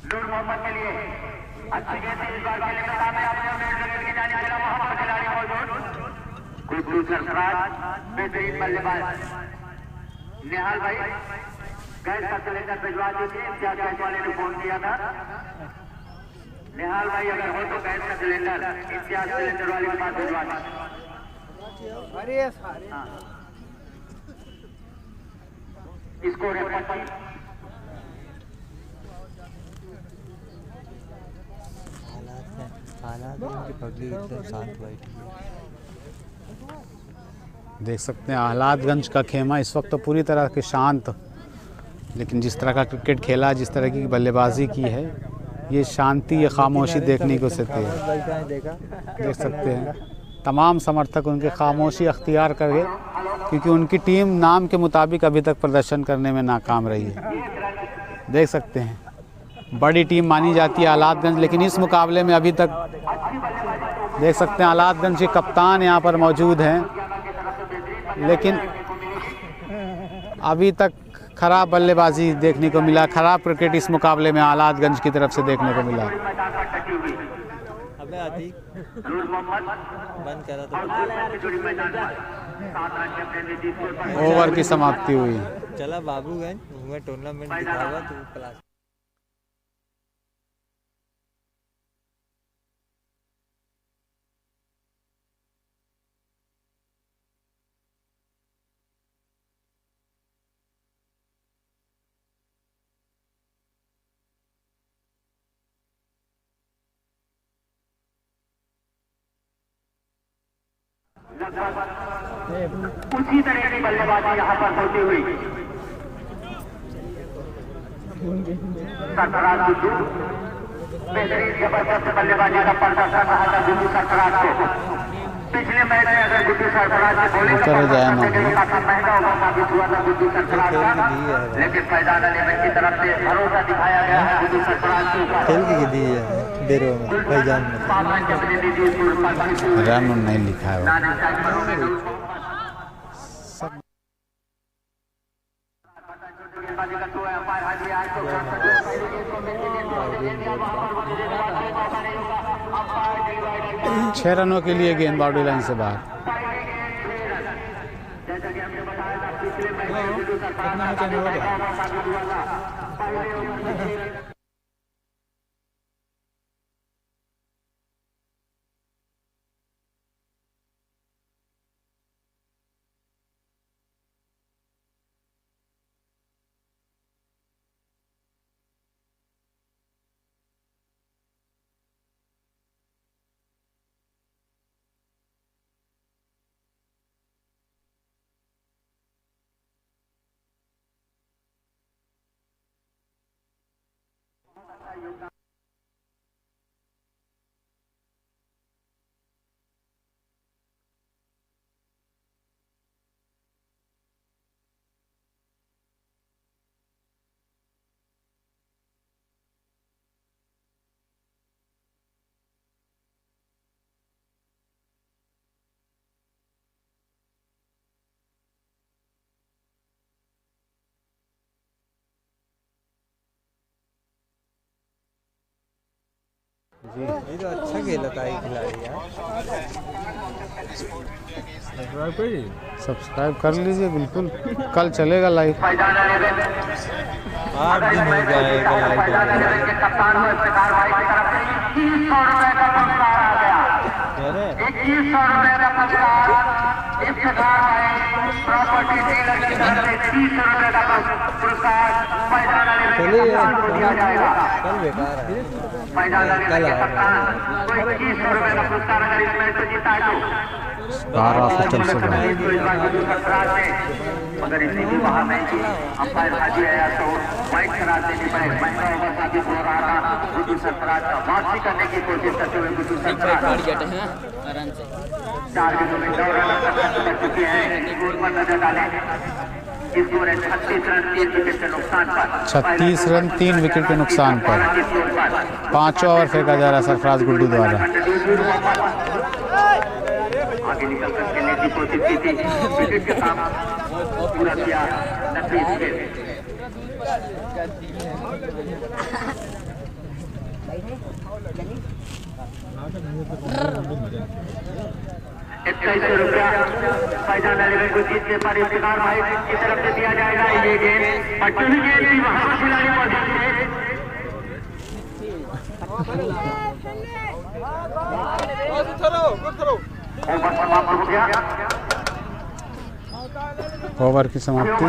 नूर मोहम्मद के लिए अच्छी गेंद इस बार खेले मैदान में अपने की जानिब खेला, वहां पर खिलाड़ी मौजूद। गुड्डू सरफराज बेहतरीन बल्लेबाज। निहाल भाई गैस का सिलेंडर भिजवा दीजिए, क्या गैस वाले ने फोन किया था। निहाल भाई अगर हो तो गैस का सिलेंडर इम्तियाज सिलेंडर वाले के पास भिजवा दीजिए। स्कोर है 25। हालात में उनकी पगड़ी एकदम शांत बैठी है। देख सकते हैं आहलादगंज का खेमा इस वक्त तो पूरी तरह के शांत, लेकिन जिस तरह का क्रिकेट खेला, जिस तरह की बल्लेबाजी की है, ये शांति, ये खामोशी देखने को से थे। देख सकते हैं तमाम समर्थक उनके खामोशी अख्तियार कर गए, क्योंकि उनकी टीम नाम के मुताबिक अभी तक प्रदर्शन करने में नाकाम रही है। देख सकते हैं बड़ी टीम मानी जाती है आहलादगंज, लेकिन इस मुकाबले में अभी तक देख सकते हैं आहलादगंज के कप्तान यहाँ पर मौजूद हैं, लेकिन अभी तक खराब बल्लेबाजी देखने को मिला, खराब क्रिकेट इस मुकाबले में आहलादगंज की तरफ से देखने को मिला। अबे आती बंद करा तो ओवर की समाप्ति हुई। चला बाबूगंज में टूर्नामेंट दिखावा तो क्लास। उसी तरह की बल्लेबाजी यहाँ पर होती हुई सरफराज गुड्डू बेहतरीन जबरदस्त बल्लेबाजी का प्रदर्शन रहा था गुड्डू सरफराज को। पिछले मैच में अगर गुड्डू सरफराज से बॉलिंग काफी महंगा ओवर साबित हुआ था गुड्डू सरफराज का, लेकिन मैदान एलिमेंट की तरफ से भरोसा दिखाया गया है गुड्डू सरफराज के ऊपर। खेल की दी है डेरो में भाईजान में रन नहीं लिखा है। छह रनों के लिए गेंद बाउंड्री लाइन से बाहर। ये तो अच्छा खेला था ये खिलाड़ी यार। सब्सक्राइब कर लीजिए बिल्कुल, कल चलेगा लाइव। 8 दिन हो जाएगा लाइव डाले। कप्तान हुए कार्रवाई की तरफ से 2100 रुपए का पुरस्कार आ गया। 2100 रुपए का पुरस्कार इफ्तिखार भाई प्रॉपर्टी डीलर की तरफ से 30 रुपए का पुरस्कार मैदान को दिया जाएगा। कल बेकार है। मैदान के कप्तान को 2100 रुपए का पुरस्कार अगर इस मैच को जीता है तो 12 से चल से रहा है। मगर इसी भी वहां में अंपायर हाजी आया तो वाइट करार देनी पड़े। महिला ओवर साबित हो रहा था गुड्डू सरफराज का वापसी करने की कोशिश करते हुए गुड्डू सरफराज 4 गेंदों में 9 रन कर चुके हैं। स्कोर पर नजर डालें, स्कोर है 36 रन 3 विकेट के नुकसान पर। 36 रन 3 विकेट के नुकसान पर 5 ओवर फेंका जा रहा सरफराज गुड्डू द्वारा। आगे निकल कर खेलने की कोशिश की थी, विकेट के साथ पूरा किया नफीस के। 2100 रुपया फैजान अली को जीतने पर इफ्तिखार भाई की तरफ से दिया जाएगा। ये गेंद पट्टी गेंद थी, वहां पर खिलाड़ी मौजूद थे। ओवर समाप्त हो गया। ओवर की समाप्ति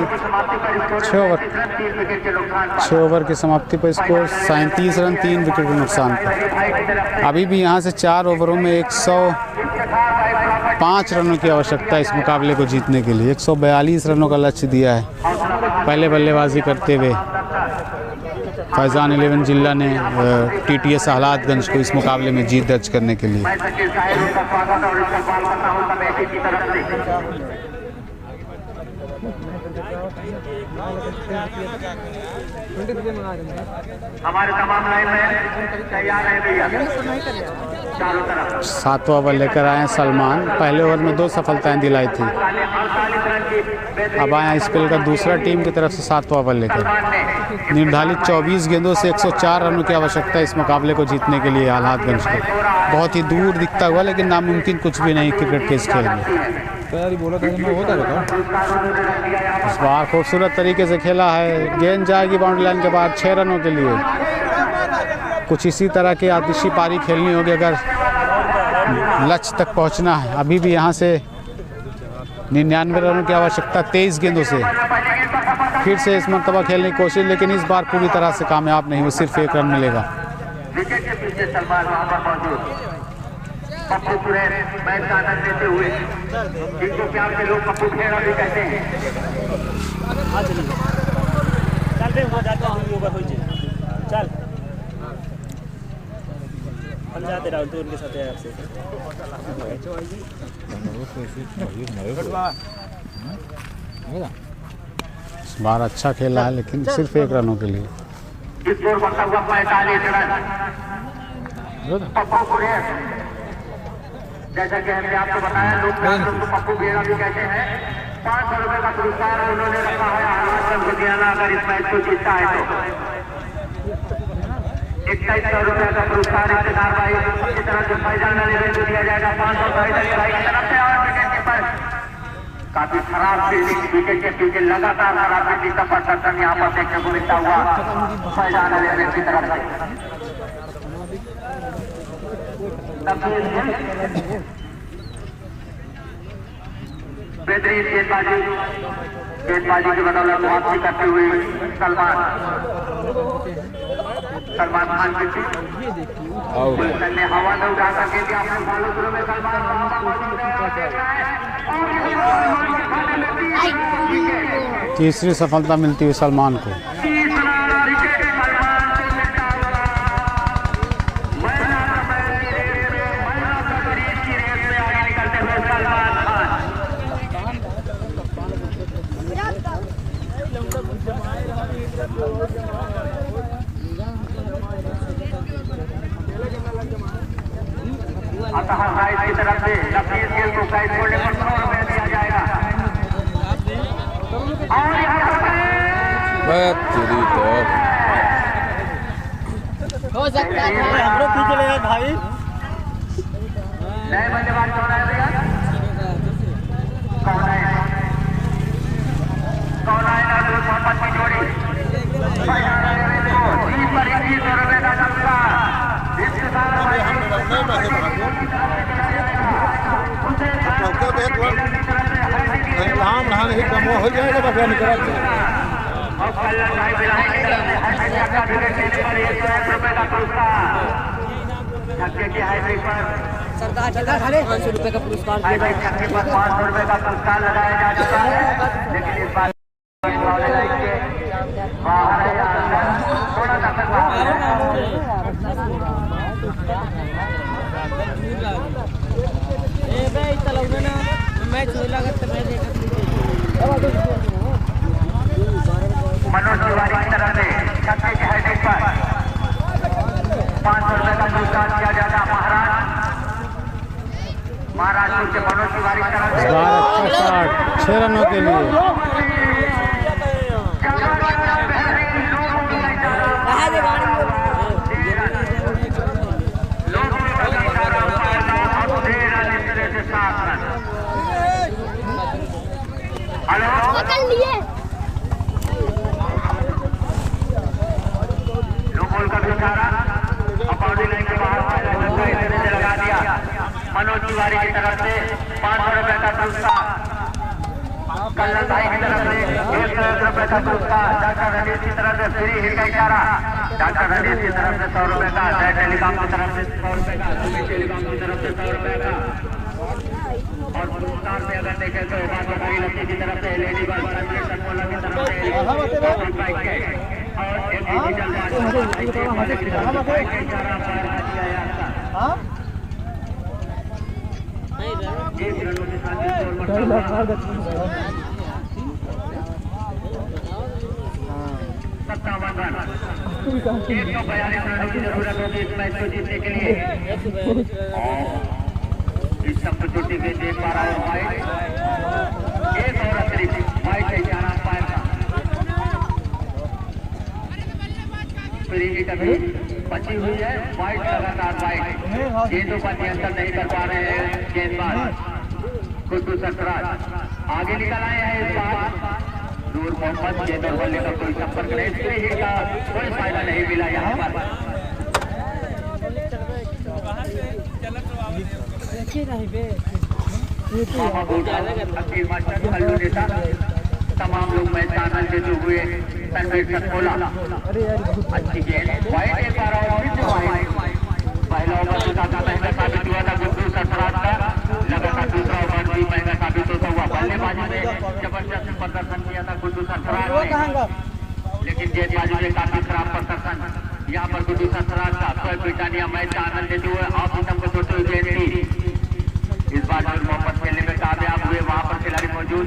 6 ओवर की समाप्ति पर स्कोर 37 रन 3 विकेट के नुकसान पर। अभी भी यहां से 4 ओवरों में 105 रनों की आवश्यकता है इस मुकाबले को जीतने के लिए। 142 रनों का लक्ष्य दिया है पहले बल्लेबाजी करते हुए फैजान 11 जिला ने TTS आहलादगंज को इस मुकाबले में जीत दर्ज करने के लिए। हमारे तमाम लाइन तैयार है भैया, चारों तरफ 7वां ओवर लेकर आए हैं सलमान। पहले ओवर में 2 सफलताएं दिलाई थी। अब आया स्पेल का दूसरा टीम की तरफ से 7वां ओवर लेकर। निर्धारित 24 गेंदों से 104 रनों की आवश्यकता है इस मुकाबले को जीतने के लिए आहलादगंज को। बहुत ही दूर दिखता हुआ लेकिन नामुमकिन कुछ भी नहीं क्रिकेट के इस खेल में। बोला था मैं होता रहता। इस बार खूबसूरत तरीके से खेला है। गेंद जाएगी बाउंड्री लाइन के बाद 6 रनों के लिए। कुछ इसी तरह की आतिशी पारी खेलनी होगी अगर लक्ष्य तक पहुंचना है। अभी भी यहां से 99 रनों की आवश्यकता 23 गेंदों से। फिर से इस मरतबा खेलने की कोशिश, लेकिन इस बार पूरी तरह से कामयाब नहीं हुई। सिर्फ 1 रन मिलेगा। विकेट के पीछे सलमान वहां पर मौजूद। पप्पू कुरैश मैच का आनंद लेते हुए, जिनको प्यार से लोग पप्पू खेड़ा भी कहते हैं। चल हम जाते राहुल तो उनके साथ आपसे। इस बार अच्छा खेला है लेकिन सिर्फ 1 रनों के लिए। स्कोर बनता हुआ 45 रन। पप्पू कुरैश, जैसा कि हमने आपको बताया, लोग उसको पप्पू खेड़ा भी कहते हैं। 500 रुपए का पुरस्कार उन्होंने रखा है आहलादगंज लुधियाना अगर इस मैच को जीतता है तो। 2100 रुपए का पुरस्कार इफ्तिखार भाई की तरफ से फैजान अली को दिया जाएगा। 500 फैजान भाई की तरफ से। और विकेट कीपर काफी खराब फील्डिंग, विकेट के पीछे लगातार खराब फील्डिंग का प्रदर्शन यहाँ पर देखने को मिलता हुआ फैजान अली की तरफ से। बेहतरीन गेंदबाजी की बदौलत वापसी करते हुए सलमान खान ने हवा में उठा करके दिया अपने फॉलो थ्रू में। सलमान तीसरी सफलता मिलती हुई सलमान को। की तरफ से नफीस गेल को साइड छोड़ने पर 100 रुपए दिया जाएगा। और यहाँ पर हो सकता है हमरो खींच ले भाई। नए बल्लेबाज कौन है भैया? कौन है ना? दूर मोहम्मद की जोड़ी 21 रुपए का टक्का। राम नहा नहीं कम हो जाएगा बस निकल और कल्याण भाई बिलाई की तरफ से हर का विकेट लेने पर 101 रुपए का पुरस्कार। छक्के की हाईवे पर सरदार जगह खाले 500 रुपए का पुरस्कार हाईवे छक्के पर 500 रुपए का पुरस्कार लगाया जा चुका है, लेकिन इस बार बाहर है या अंदर थोड़ा सा मनोज तिवारी की तरफ से छक्के के हाईवे पर 500 रुपए का पुरस्कार दिया जाता महाराष्ट्र के मनोज तिवारी की तरफ से 6 रनों के लिए। पकड़ लिए नो बॉल का इशारा और बाउंड्री लाइन के बाहर लगा दिया। मनोज तिवारी की तरफ से 500 रुपए का पुरस्कार। कल्याण भाई की तरफ से 100 रुपए का पुरस्कार। डॉक्टर रमेश की तरफ से फ्री हिट का इशारा। डॉक्टर रमेश की तरफ से 100 रुपए का। जय टेलीकॉम की तरफ से 100 रुपए का। टेलीकॉम की तरफ से 100 रुपए का। और पुरस्कार में अगर देखें तो बाबा लक्ष्मी की तरफ से लेडी बॉल सनमोला की तरफ से और एक सत्तावन रन 142 रनों की जरूरत होगी इस मैच को जीतने के लिए। इस सब चोटी में देख पा रहा हूँ वाइट एक और अतिरिक्त वाइट से 4 अंपायर का फ्री हिट अभी बची हुई है। वाइट लगातार वाइट गेंदों का नियंत्रण नहीं कर पा रहे हैं गेंदबाज खुशबू सरफराज आगे निकल आए हैं। इस बार नूर मोहम्मद गेंद और बल्ले का कोई संपर्क नहीं। फ्री हिट का कोई फायदा नहीं मिला यहाँ पर। तमाम लोग मैदान में देते हुए तनवीर सतमोला अच्छी गेंद वाइड एक बार और पहला ओवर महंगा साबित हुआ था गुड्डू सरफराज का। लगातार दूसरा ओवर भी महंगा साबित होता हुआ बल्लेबाजी में जबरदस्त प्रदर्शन किया था गुड्डू सरफराज ने, लेकिन गेंदबाजी में काफी खराब प्रदर्शन यहाँ पर गुड्डू सरफराज का। शोएब ब्रिटानिया मैच का आनंद लेते हुए ऑफ स्टंप को छोड़ते हुए गेंद थी। इस बार नूर मोहम्मद खेलने में कामयाब हुए। वहां पर खिलाड़ी मौजूद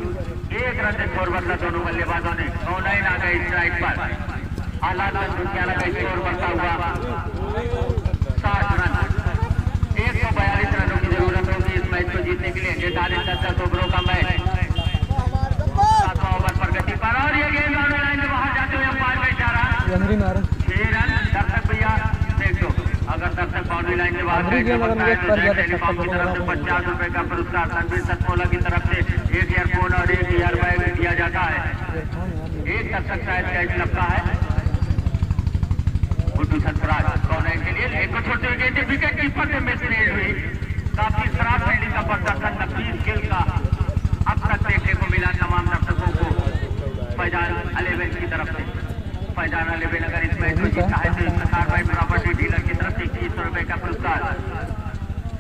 1 रन से स्कोर बढ़ता दोनों बल्लेबाजों ने 9 आ गए स्ट्राइक पर। हालात में दुनिया का स्कोर बढ़ता हुआ 60 रन 142 रनों की जरूरत होगी इस मैच को जीतने के लिए। 45 ओवरों का मैच 7वां ओवर पर गति पर और ये गेंद ऑन लाइन में बाहर जाते हुए अंपायर का इशारा 6 रन। दर्शक भैया देख लो अगर दर्शक बाउंड्री लाइन के बाहर टेलीकॉम की तरफ से 50 रुपए का पुरस्कार तनवीर सतमोला की तरफ से 1 ईयरफोन और 1 ईयरबैग दिया जाता है। एक दर्शक शायद कैच लगता है गुड्डू सरफराज कौन के लिए एक को छोड़ते हुए गए विकेट कीपर से मिस नहीं हुई। काफी खराब फील्डिंग का प्रदर्शन नफीस खेल का अब तक देखने को मिला तमाम दर्शकों को। फैजान अलेवन की तरफ से फैजान अलेवन अगर इस मैच को जीता है तो इस प्रकार भाई प्रॉपर्टी डीलर की तरफ से 21 रुपए का पुरस्कार।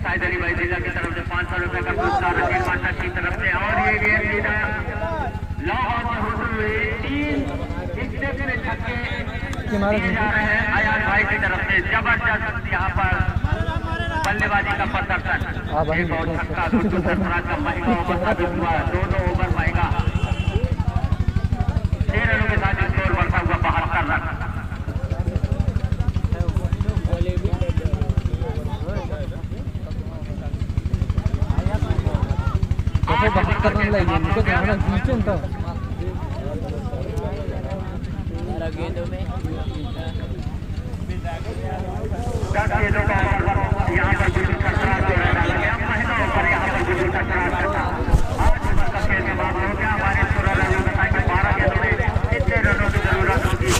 शायद अली भाई डीलर की तरफ से 500 रुपए का पुरस्कार रशीद पाठक की तरफ से। और ये गेम लीडर लॉ ऑन होते हुए 3 स्टेप में छक्के दिए जा रहे हैं अयाज भाई की तरफ से। जबरदस्त यहाँ पर बल्लेबाजी का प्रदर्शन। एक और छक्का गुड्डू सरफराज का महंगा ओवर साबित हुआ। दोनों ओवर महंगा 6 रनों के साथ स्कोर बढ़ता हुआ 72 रन। गेंदों में खेलों का यहाँ पर गुरु सरफराज द्वारा डाला गया। पहला ओवर यहाँ पर गुरु सरफराज का था। आज ओवर का खेल समाप्त हो गया। हमारे सोलह रनों में 12 गेंदों में इतने रनों की जरूरत होगी।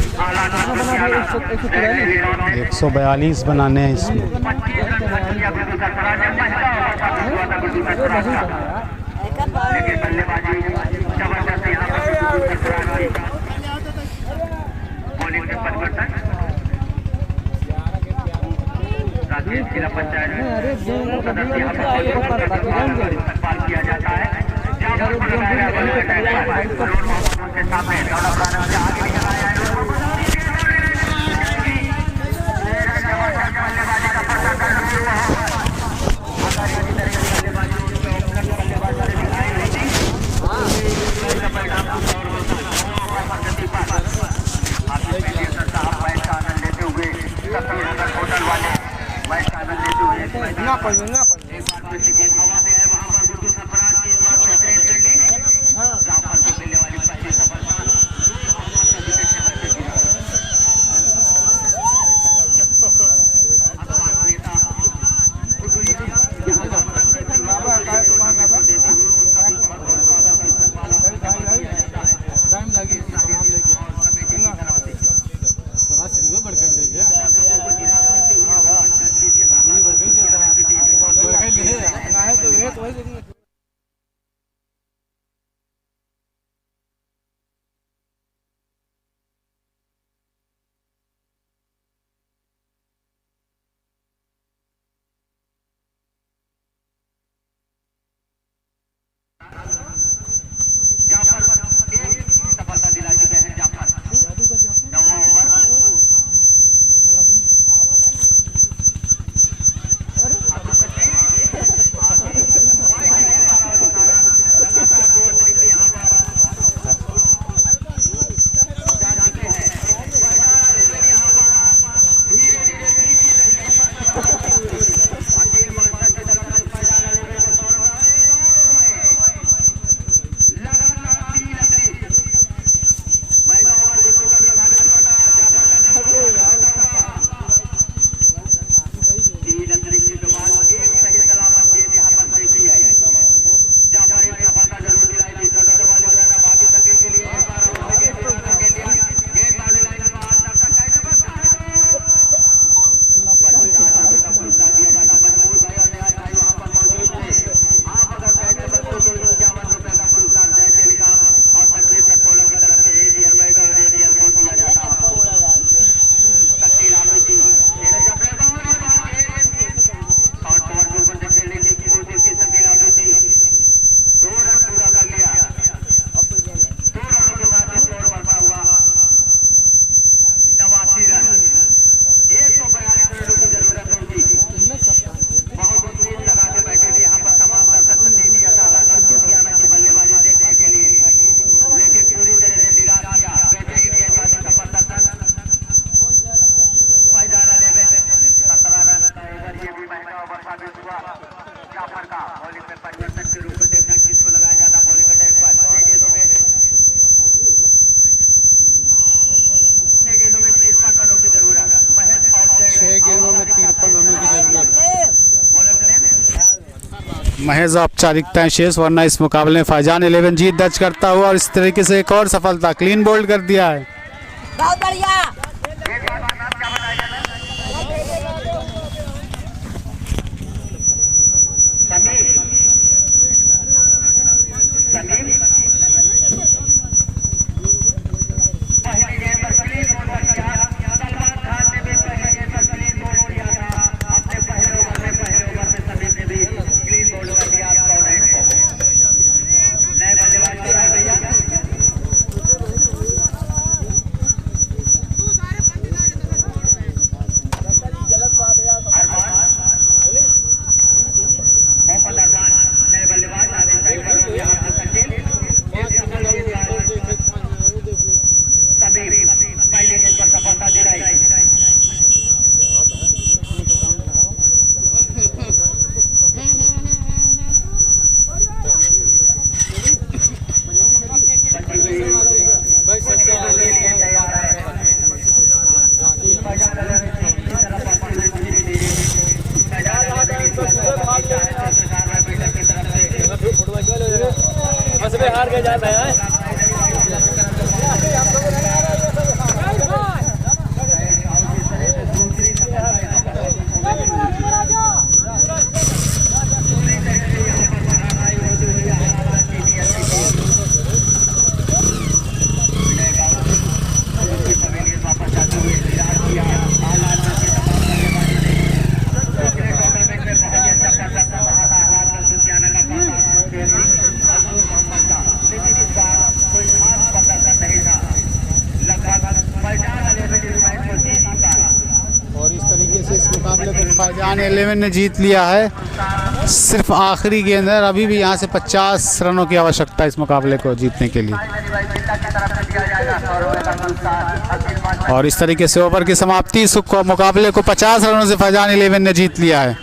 142 बनाने हैं इसमें। 25 रन खर्च किया गुरु सरफराज ने। पहला ओवर का हुआ था गुरु सरफराज का, लेकिन बल्लेबाजी जबरदस्त यहाँ पर गुरु सरफराज की। बॉलिंग में परिवर्तन राजेश जिला पंचायत सदस्य यहाँ पर इस्तेमाल किया जाता है। जहाँ पर लगाया गया उनके सामने दौड़ा बनाने से आगे निकल आया है। बल्लेबाजी का प्रदर्शन करते हुए होटल वाले मैच का आनंद लेते हुए एक बार फिर से गेंद हवा में है। वहां पर गुरु सरफराज की इस बार बेहतरीन फील्डिंग, जहां पर मिलने वाली पहली सफलता सफलता दिला चुके हैं। जाफर 9वां ओवर बल्लेबाजी देखने के लिए, लेकिन पूरी तरह से निराश किया। बेहतरीन गेंदबाजी का प्रदर्शन। फैजाना लेवे 17 रन का ओवर, ये भी महंगा ओवर साबित हुआ। जाफर का बॉलिंग में परिवर्तन के रूप में देखना किसको लगाया जाता बॉलिंग अटैक पर। 6 गेंदों में 53 रनों की जरूरत। 6 गेंदों में 53 रनों की जरूरत। महज औपचारिकताएं शेष, वरना इस मुकाबले में फैजान 11 जीत दर्ज करता हुआ और इस तरीके से एक और सफलता क्लीन बोल्ड कर दिया है। बहुत बढ़िया। में हार गए जाता है। और इस तरीके से इस मुकाबले को फैजान 11 ने जीत लिया है। सिर्फ आखिरी गेंद है, अभी भी यहाँ से 50 रनों की आवश्यकता है इस मुकाबले को जीतने के लिए। और इस तरीके से ओवर की समाप्ति मुकाबले को 50 रनों से फैजान 11 ने जीत लिया है।